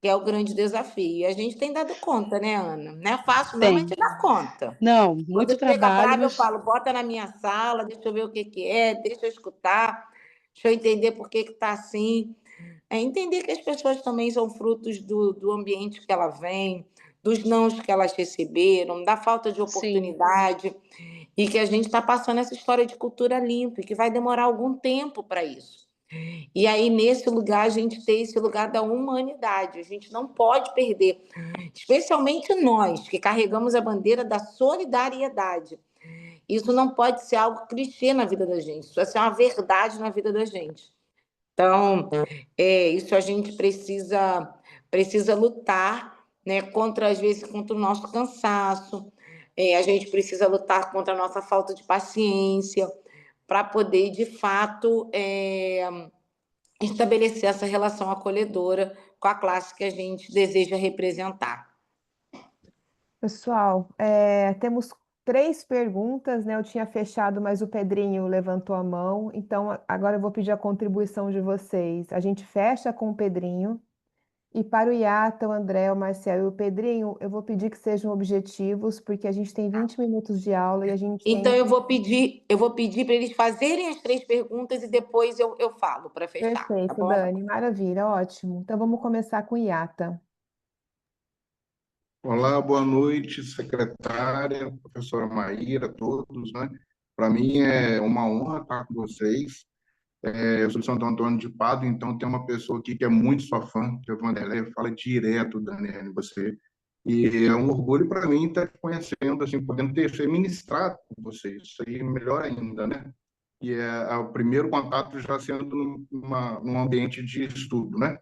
que é o grande desafio. E a gente tem dado conta, né, Ana? Não é fácil, não, mas a Tem. gente dá conta. Não, Quando muito chega trabalho, brava, eu mas falo, bota na minha sala, deixa eu ver o que que é, deixa eu escutar, deixa eu entender por que que tá assim. É entender que as pessoas também são frutos do ambiente que ela vem, dos nãos que elas receberam, da falta de sim, oportunidade, e que a gente está passando essa história de cultura limpa, e que vai demorar algum tempo para isso. E aí, nesse lugar, a gente tem esse lugar da humanidade, a gente não pode perder, especialmente nós, que carregamos a bandeira da solidariedade. Isso não pode ser algo clichê na vida da gente, isso vai ser uma verdade na vida da gente. Então, isso a gente precisa lutar, né, contra, às vezes, contra o nosso cansaço, a gente precisa lutar contra a nossa falta de paciência, para poder, de fato, estabelecer essa relação acolhedora com a classe que a gente deseja representar. Pessoal, temos 3 perguntas, né? Eu tinha fechado, mas o Pedrinho levantou a mão. Então, agora eu vou pedir a contribuição de vocês. A gente fecha com o Pedrinho. E para o Iata, o André, o Marcel e o Pedrinho, eu vou pedir que sejam objetivos, porque a gente tem 20 minutos de aula e a gente Então, tem. eu vou pedir para eles fazerem as 3 perguntas e depois eu falo para fechar, tá Perfeito, bom? Dani, maravilha, ótimo. Então vamos começar com o Iata. Olá, boa noite, secretária, professora Maíra, todos, né? Para mim é uma honra estar com vocês. Eu sou de Santo Antônio de Pádua, então tem uma pessoa aqui que é muito sua fã, que é o Vanderlei, fala direto, Daniela, você. E é um orgulho para mim estar te conhecendo, assim, podendo ter ser ministrado com vocês. Isso aí é melhor ainda, né? E é o primeiro contato já sendo num ambiente de estudo, né?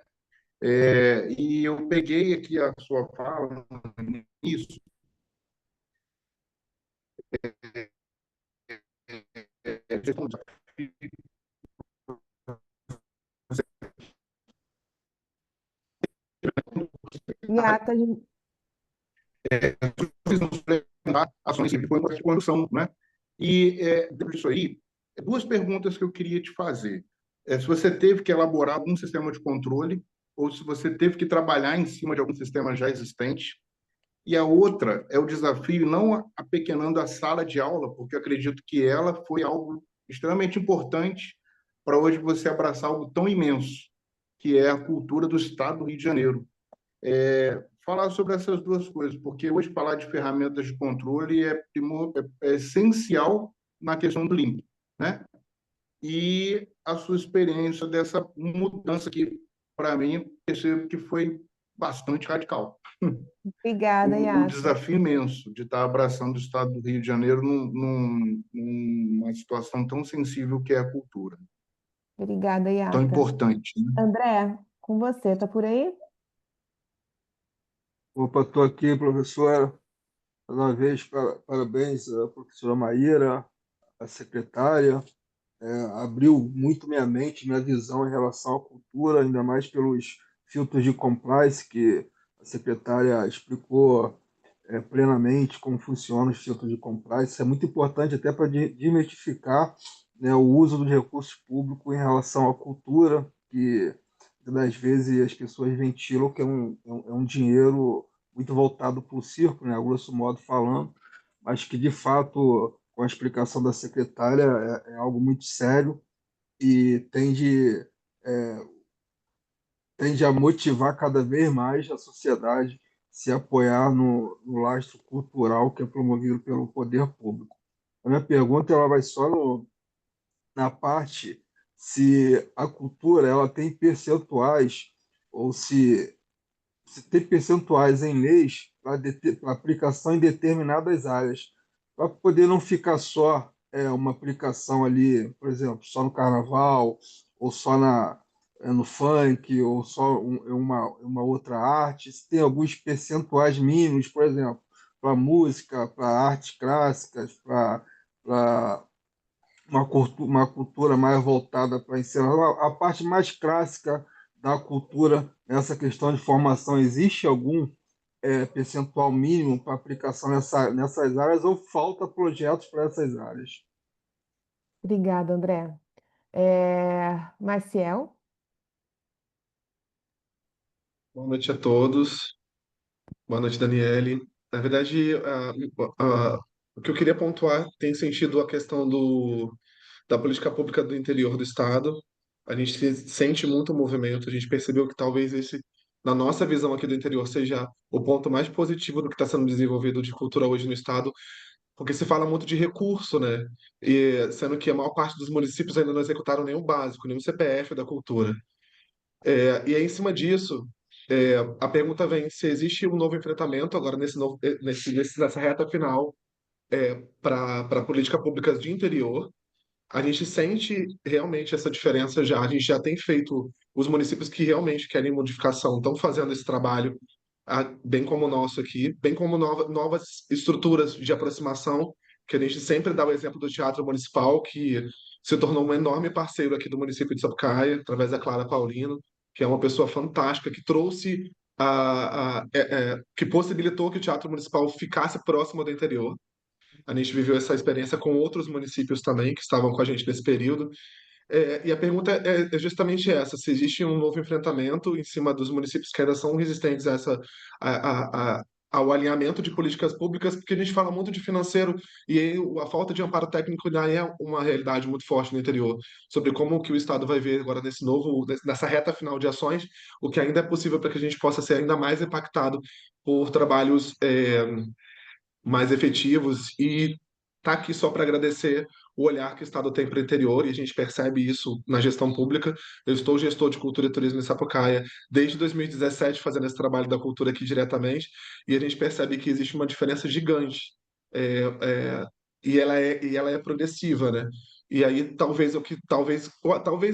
E eu peguei aqui a sua fala no início, Yata, ações que foi uma construção, né? E dentro disso aí, duas perguntas que eu queria te fazer. Se você teve que elaborar algum sistema de controle ou se você teve que trabalhar em cima de algum sistema já existente. E a outra é o desafio não apequenando a sala de aula, porque eu acredito que ela foi algo extremamente importante para hoje você abraçar algo tão imenso, que é a cultura do Estado do Rio de Janeiro. Falar sobre essas duas coisas, porque hoje falar de ferramentas de controle é essencial na questão do link, né? E a sua experiência dessa mudança que, para mim, percebo que foi bastante radical. obrigada, O Yata. desafio imenso de estar abraçando o Estado do Rio de Janeiro numa situação tão sensível que é a cultura, Obrigada, tão Yata. importante, né? André, com você, tá por aí? Opa, estou aqui, professora. Mais uma vez, parabéns à professora Maíra, à secretária. Abriu muito minha mente, minha visão em relação à cultura, ainda mais pelos filtros de compliance que a secretária explicou plenamente como funcionam os filtros de compliance. Isso é muito importante até para desmistificar, né, o uso dos recursos públicos em relação à cultura, que das vezes as pessoas ventilam que é um dinheiro muito voltado para o circo, né, a grosso modo falando, mas que de fato, com a explicação da secretária, é algo muito sério e tende a motivar cada vez mais a sociedade se apoiar no lastro cultural que é promovido pelo poder público. A minha pergunta ela vai só na parte se a cultura ela tem percentuais ou se tem percentuais em leis para aplicação em determinadas áreas, para poder não ficar só uma aplicação ali, por exemplo, só no carnaval, ou só no funk, ou só uma outra arte. Se tem alguns percentuais mínimos, por exemplo, para música, para artes clássicas, para uma cultura mais voltada para ensinar. A parte mais clássica da cultura nessa questão de formação, existe algum percentual mínimo para aplicação nessas áreas ou falta projetos para essas áreas? Obrigada, André. Marcial? Boa noite a todos. Boa noite, Daniele. Na verdade, o que eu queria pontuar tem sentido a questão da política pública do interior do Estado. A gente sente muito o movimento, a gente percebeu que talvez esse, na nossa visão aqui do interior, seja o ponto mais positivo do que está sendo desenvolvido de cultura hoje no Estado, porque se fala muito de recurso, né? E sendo que a maior parte dos municípios ainda não executaram nenhum básico, nenhum CPF da cultura. E aí, em cima disso, a pergunta vem se existe um novo enfrentamento agora nessa reta final para políticas públicas de interior. A gente sente realmente essa diferença já. A gente já tem feito, os municípios que realmente querem modificação estão fazendo esse trabalho, bem como o nosso aqui, bem como novas estruturas de aproximação, que a gente sempre dá o exemplo do Teatro Municipal, que se tornou um enorme parceiro aqui do município de Sapucaia, através da Clara Paulino, que é uma pessoa fantástica, que trouxe, que possibilitou que o Teatro Municipal ficasse próximo do interior. A gente viveu essa experiência com outros municípios também que estavam com a gente nesse período. E a pergunta é justamente essa: se existe um novo enfrentamento em cima dos municípios que ainda são resistentes a ao alinhamento de políticas públicas, porque a gente fala muito de financeiro e aí a falta de amparo técnico ainda é uma realidade muito forte no interior, sobre como que o Estado vai ver agora nessa reta final de ações, o que ainda é possível para que a gente possa ser ainda mais impactado por trabalhos mais efetivos e tá aqui só para agradecer o olhar que o Estado tem para o interior, e a gente percebe isso na gestão pública. Eu estou gestor de cultura e turismo em Sapucaia desde 2017, fazendo esse trabalho da cultura aqui diretamente, e a gente percebe que existe uma diferença gigante, é, é, e ela é progressiva, né? E aí talvez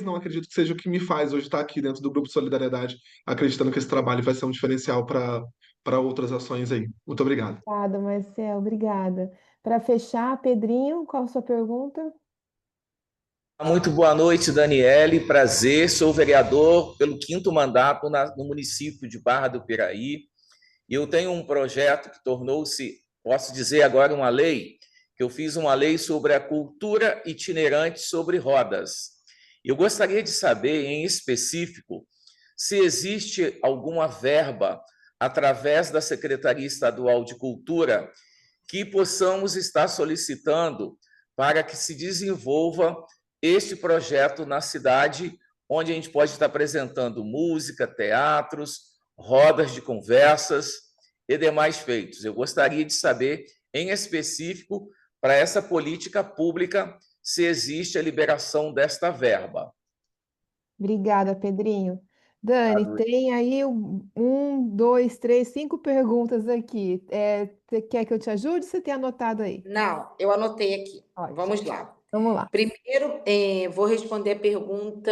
não acredito que seja o que me faz hoje estar aqui dentro do Grupo Solidariedade, acreditando que esse trabalho vai ser um diferencial para outras ações aí. Muito obrigado. Obrigada, Marcel, obrigada. Para fechar, Pedrinho, qual a sua pergunta? Muito boa noite, Daniele. Prazer. Sou vereador pelo 5º mandato no município de Barra do Piraí. E eu tenho um projeto que tornou-se, posso dizer agora, uma lei, que eu fiz uma lei sobre a cultura itinerante sobre rodas. Eu gostaria de saber, em específico, se existe alguma verba através da Secretaria Estadual de Cultura que possamos estar solicitando para que se desenvolva este projeto na cidade, onde a gente pode estar apresentando música, teatros, rodas de conversas e demais feitos. Eu gostaria de saber, em específico, para essa política pública, se existe a liberação desta verba. Obrigada, Pedrinho. Dani, tem aí 2, 3, 5 perguntas aqui. Você quer que eu te ajude ou você tem anotado aí? Não, eu anotei aqui. Ótimo. Vamos lá. Vamos lá. Primeiro, vou responder a pergunta.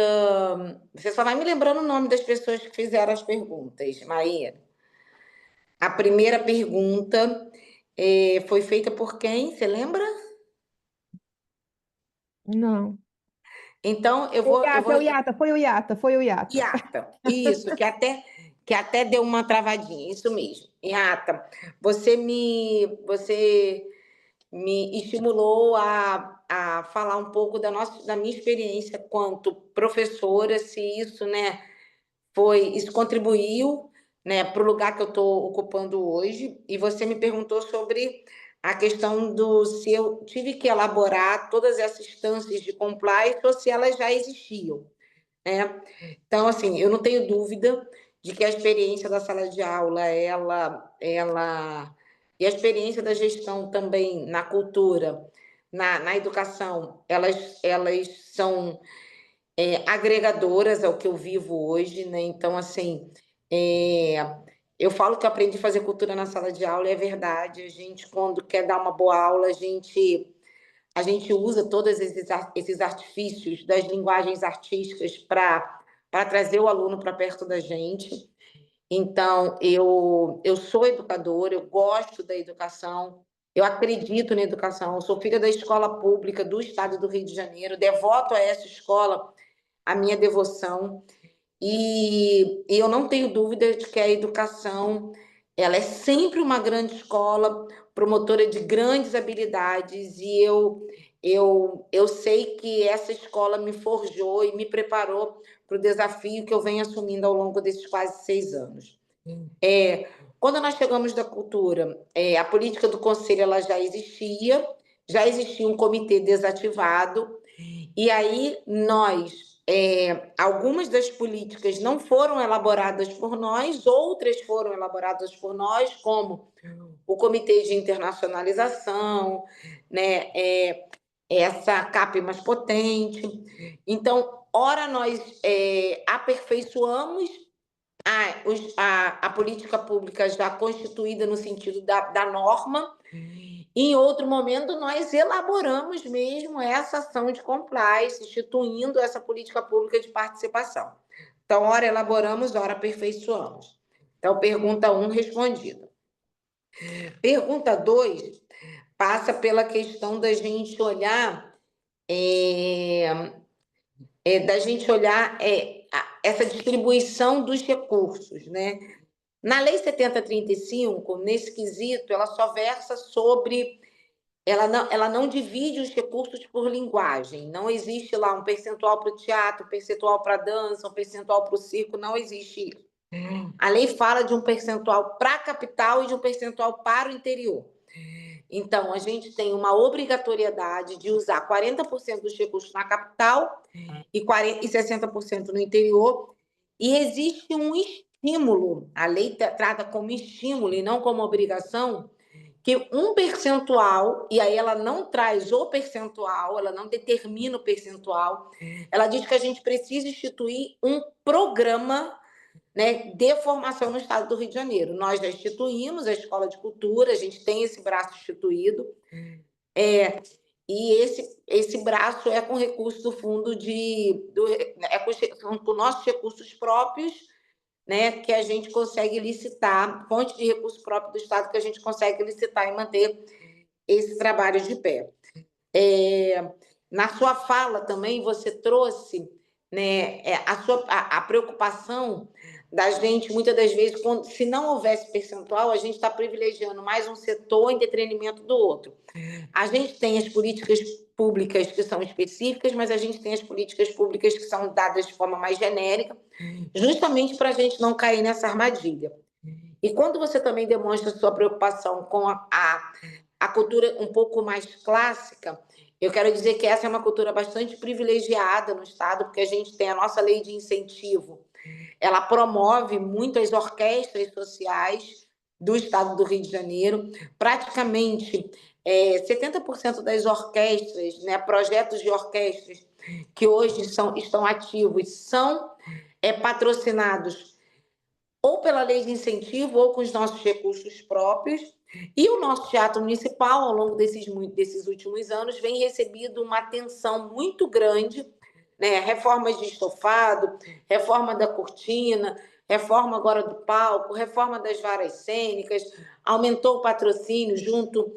Você só vai me lembrando o nome das pessoas que fizeram as perguntas, Maíra. A primeira pergunta foi feita por quem? Você lembra? Não. Então, eu vou. Foi o Iata. Iata, isso, que até deu uma travadinha, isso mesmo. Iata, você me estimulou a falar um pouco da minha experiência quanto professora, se isso, né, isso contribuiu, né, para o lugar que eu estou ocupando hoje, e você me perguntou sobre a questão se eu tive que elaborar todas essas instâncias de compliance ou se elas já existiam, né? Então, assim, eu não tenho dúvida de que a experiência da sala de aula, e a experiência da gestão também na cultura, na educação, elas são agregadoras ao que eu vivo hoje, né? Então, assim, eu falo que aprendi a fazer cultura na sala de aula, e é verdade. A gente, quando quer dar uma boa aula, a gente usa todos esses artifícios das linguagens artísticas para trazer o aluno para perto da gente. Então, eu sou educadora, eu gosto da educação, eu acredito na educação, eu sou filha da escola pública do estado do Rio de Janeiro, devoto a essa escola a minha devoção, e eu não tenho dúvida de que a educação ela é sempre uma grande escola, promotora de grandes habilidades, e eu sei que essa escola me forjou e me preparou para o desafio que eu venho assumindo ao longo desses quase 6 anos. Quando nós chegamos da cultura, a política do conselho ela já existia um comitê desativado, e aí algumas das políticas não foram elaboradas por nós, outras foram elaboradas por nós, como o Comitê de Internacionalização, né, essa CAP mais potente. Então, ora nós aperfeiçoamos a política pública já constituída no sentido da norma, e em outro momento nós elaboramos mesmo essa ação de compliance, instituindo essa política pública de participação. Então, ora elaboramos, ora aperfeiçoamos. Então, pergunta 1 respondida. Pergunta 2 passa pela questão da gente olhar essa distribuição dos recursos, né? Na Lei 7035, nesse quesito, ela só versa sobre... Ela não divide os recursos por linguagem. Não existe lá um percentual para o teatro, um percentual para a dança, um percentual para o circo, não existe isso. A lei fala de um percentual para a capital e de um percentual para o interior. Então, a gente tem uma obrigatoriedade de usar 40% dos recursos na capital e 60% no interior, e existe um estímulo, a lei trata como estímulo e não como obrigação, que um percentual, e aí ela não traz o percentual, ela não determina o percentual, ela diz que a gente precisa instituir um programa, né, de formação no estado do Rio de Janeiro. Nós já instituímos a Escola de Cultura, a gente tem esse braço instituído, e esse braço é com recurso do fundo com nossos recursos próprios, né, que a gente consegue licitar, fonte de recurso próprio do Estado que a gente consegue licitar e manter esse trabalho de pé. Na sua fala também você trouxe, né, a preocupação da gente, muitas das vezes, se não houvesse percentual, a gente está privilegiando mais um setor em detrimento do outro. A gente tem as políticas públicas que são específicas, mas a gente tem as políticas públicas que são dadas de forma mais genérica, justamente para a gente não cair nessa armadilha. E quando você também demonstra sua preocupação com a cultura um pouco mais clássica, eu quero dizer que essa é uma cultura bastante privilegiada no Estado, porque a gente tem a nossa lei de incentivo, ela promove muitas orquestras sociais do Estado do Rio de Janeiro, praticamente 70% das orquestras, né, projetos de orquestras que hoje estão ativos são patrocinados ou pela lei de incentivo ou com os nossos recursos próprios. E o nosso teatro municipal, ao longo desses últimos anos, vem recebido uma atenção muito grande, né? Reformas de estofado, reforma da cortina, reforma agora do palco, reforma das varas cênicas, aumentou o patrocínio junto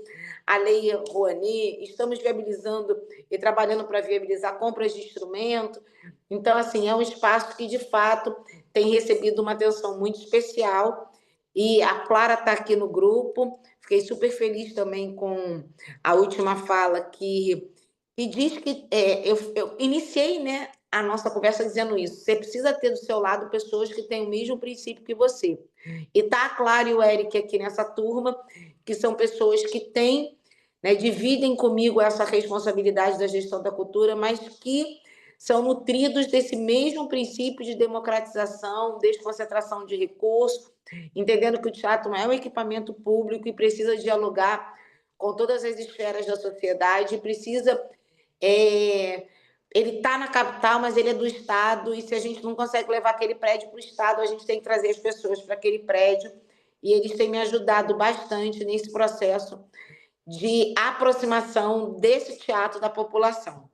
à Lei Rouanet, estamos viabilizando e trabalhando para viabilizar compras de instrumento. Então, assim, é um espaço que, de fato, tem recebido uma atenção muito especial. E a Clara está aqui no grupo, fiquei super feliz também com a última fala que diz que eu iniciei, né, a nossa conversa dizendo isso. Você precisa ter do seu lado pessoas que têm o mesmo princípio que você. E tá a Clara e o Eric aqui nessa turma, que são pessoas que têm, né, dividem comigo essa responsabilidade da gestão da cultura, mas que são nutridos desse mesmo princípio de democratização, desconcentração de recursos, entendendo que o teatro é um equipamento público e precisa dialogar com todas as esferas da sociedade, precisa... ele está na capital, mas ele é do Estado, e se a gente não consegue levar aquele prédio para o Estado, a gente tem que trazer as pessoas para aquele prédio, e eles têm me ajudado bastante nesse processo de aproximação desse teatro da população.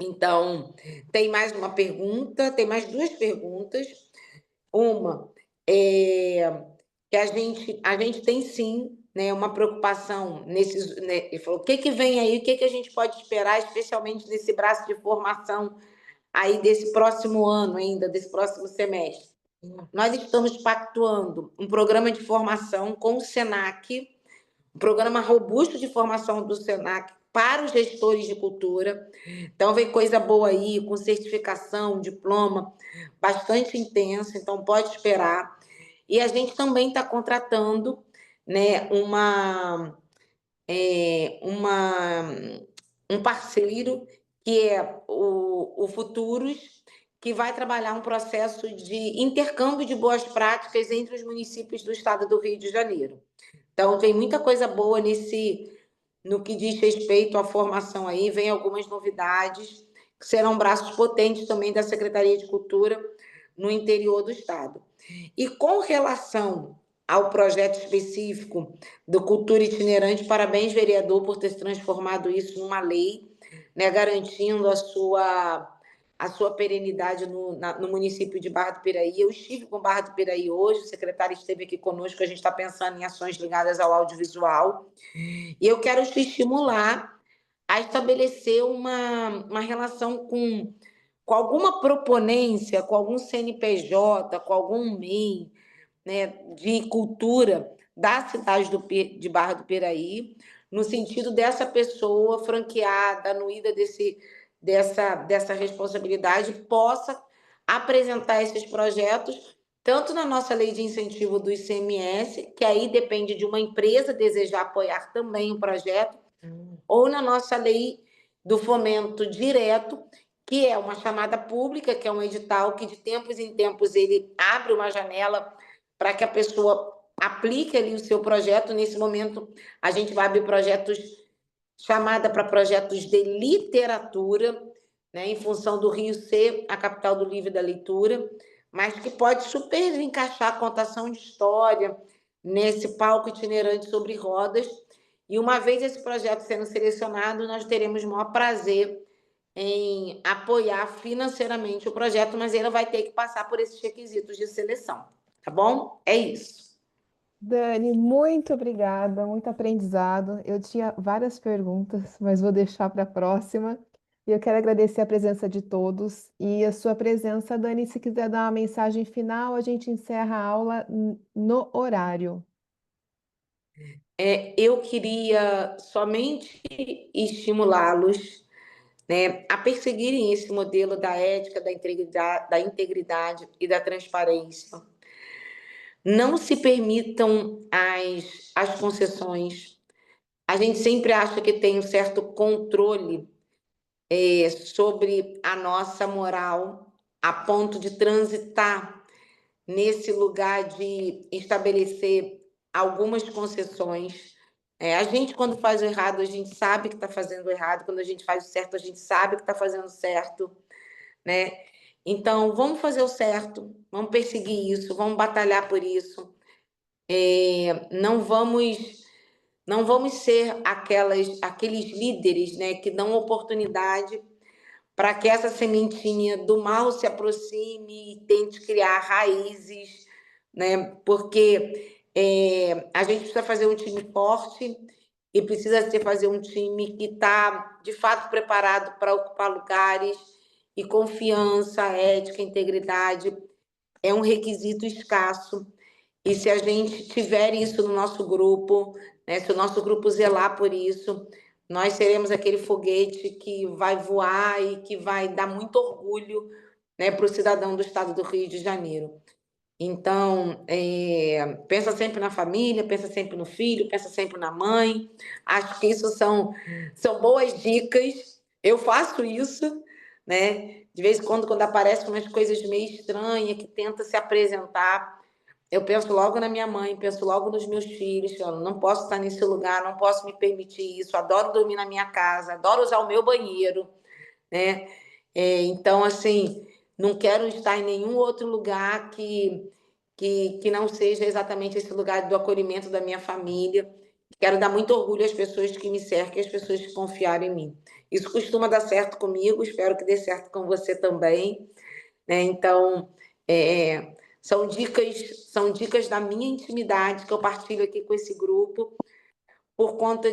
Então, tem mais uma pergunta, tem mais duas perguntas. Uma, que a gente tem sim, né, uma preocupação nesses, né, ele falou, o que vem aí, o que a gente pode esperar, especialmente nesse braço de formação aí desse próximo ano ainda, desse próximo semestre. Nós estamos pactuando um programa de formação com o SENAC, um programa robusto de formação do SENAC para os gestores de cultura. Então, vem coisa boa aí, com certificação, diploma, bastante intenso, então pode esperar. E a gente também está contratando, né, um parceiro, que é o Futuros, que vai trabalhar um processo de intercâmbio de boas práticas entre os municípios do estado do Rio de Janeiro. Então, tem muita coisa boa no que diz respeito à formação aí, vem algumas novidades, que serão braços potentes também da Secretaria de Cultura no interior do estado. E com relação ao projeto específico do Cultura Itinerante, parabéns, vereador, por ter transformado isso numa lei, né, garantindo a sua perenidade no município de Barra do Piraí. Eu estive com Barra do Piraí hoje, o secretário esteve aqui conosco, a gente está pensando em ações ligadas ao audiovisual, e eu quero te estimular a estabelecer uma relação com alguma proponência, com algum CNPJ, com algum MEI, né, de cultura da cidade de Barra do Piraí, no sentido dessa pessoa franqueada, anuída dessa responsabilidade, possa apresentar esses projetos tanto na nossa lei de incentivo do ICMS, que aí depende de uma empresa desejar apoiar também o projeto, ou na nossa lei do fomento direto, que é uma chamada pública, que é um edital que de tempos em tempos ele abre uma janela para que a pessoa aplique ali o seu projeto. Nesse momento, a gente vai abrir projetos, chamada para projetos de literatura, né, em função do Rio ser a capital do livro e da leitura, mas que pode super encaixar a contação de história nesse palco itinerante sobre rodas. E uma vez esse projeto sendo selecionado, nós teremos o maior prazer em apoiar financeiramente o projeto, mas ele vai ter que passar por esses requisitos de seleção, tá bom? É isso. Dani, muito obrigada, muito aprendizado. Eu tinha várias perguntas, mas vou deixar para a próxima. E eu quero agradecer a presença de todos e a sua presença, Dani. Se quiser dar uma mensagem final, a gente encerra a aula no horário. Eu queria somente estimulá-los, né, a perseguirem esse modelo da ética, da integridade e da transparência. Não se permitam as concessões. A gente sempre acha que tem um certo controle sobre a nossa moral, a ponto de transitar nesse lugar de estabelecer algumas concessões. A gente, quando faz o errado, a gente sabe que está fazendo o errado. Quando a gente faz o certo, a gente sabe que está fazendo certo, né? Então, vamos fazer o certo, vamos perseguir isso, vamos batalhar por isso. Não vamos ser aqueles líderes, né, que dão oportunidade para que essa sementinha do mal se aproxime e tente criar raízes, né? Porque a gente precisa fazer um time forte e precisa fazer um time que está, de fato, preparado para ocupar lugares, e confiança, ética, integridade é um requisito escasso. E se a gente tiver isso no nosso grupo, né, se o nosso grupo zelar por isso, nós seremos aquele foguete que vai voar e que vai dar muito orgulho, né, para o cidadão do estado do Rio de Janeiro. Então, pensa sempre na família, pensa sempre no filho, pensa sempre na mãe. Acho que isso são boas dicas. Eu faço isso, né? De vez em quando aparecem umas coisas meio estranhas, que tenta se apresentar, eu penso logo na minha mãe, penso logo nos meus filhos, eu não posso estar nesse lugar, não posso me permitir isso, adoro dormir na minha casa, adoro usar o meu banheiro, né? Então, assim, não quero estar em nenhum outro lugar que não seja exatamente esse lugar do acolhimento da minha família. Quero dar muito orgulho às pessoas que me cercam, às pessoas que confiaram em mim. Isso costuma dar certo comigo, espero que dê certo com você também, né? Então, são dicas da minha intimidade que eu partilho aqui com esse grupo, por conta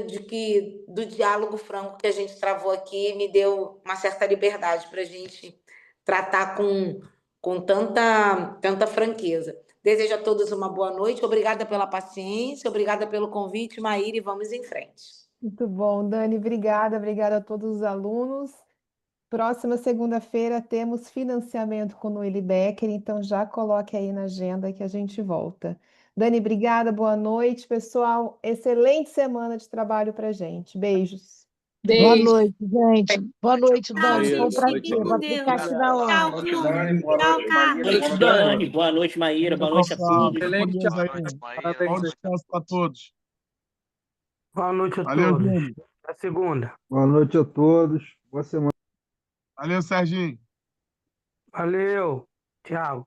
do diálogo franco que a gente travou aqui, me deu uma certa liberdade para a gente tratar com tanta franqueza. Desejo a todos uma boa noite, obrigada pela paciência, obrigada pelo convite, Maíra, e vamos em frente. Muito bom, Dani, obrigada a todos os alunos. Próxima segunda-feira temos financiamento com o Noeli Becker, então já coloque aí na agenda que a gente volta. Dani, obrigada, boa noite, pessoal. Excelente semana de trabalho para gente. Beijos. Boa noite, gente. Boa noite, Tchau, Dani. Foi um gente. prazer. Fiquem com Vou Deus. ficar aqui na Tchau, hora. Boa noite, turma. Dani. Boa Tchau, noite, Maíra. Boa noite, Dani. Boa noite, Maíra. Boa noite a todos. Excelente Excelente Bom descanso para todos. Boa noite a Valeu, todos. Júlio. Até segunda. Boa noite a todos. Boa semana. Valeu, Serginho. Valeu. Tchau.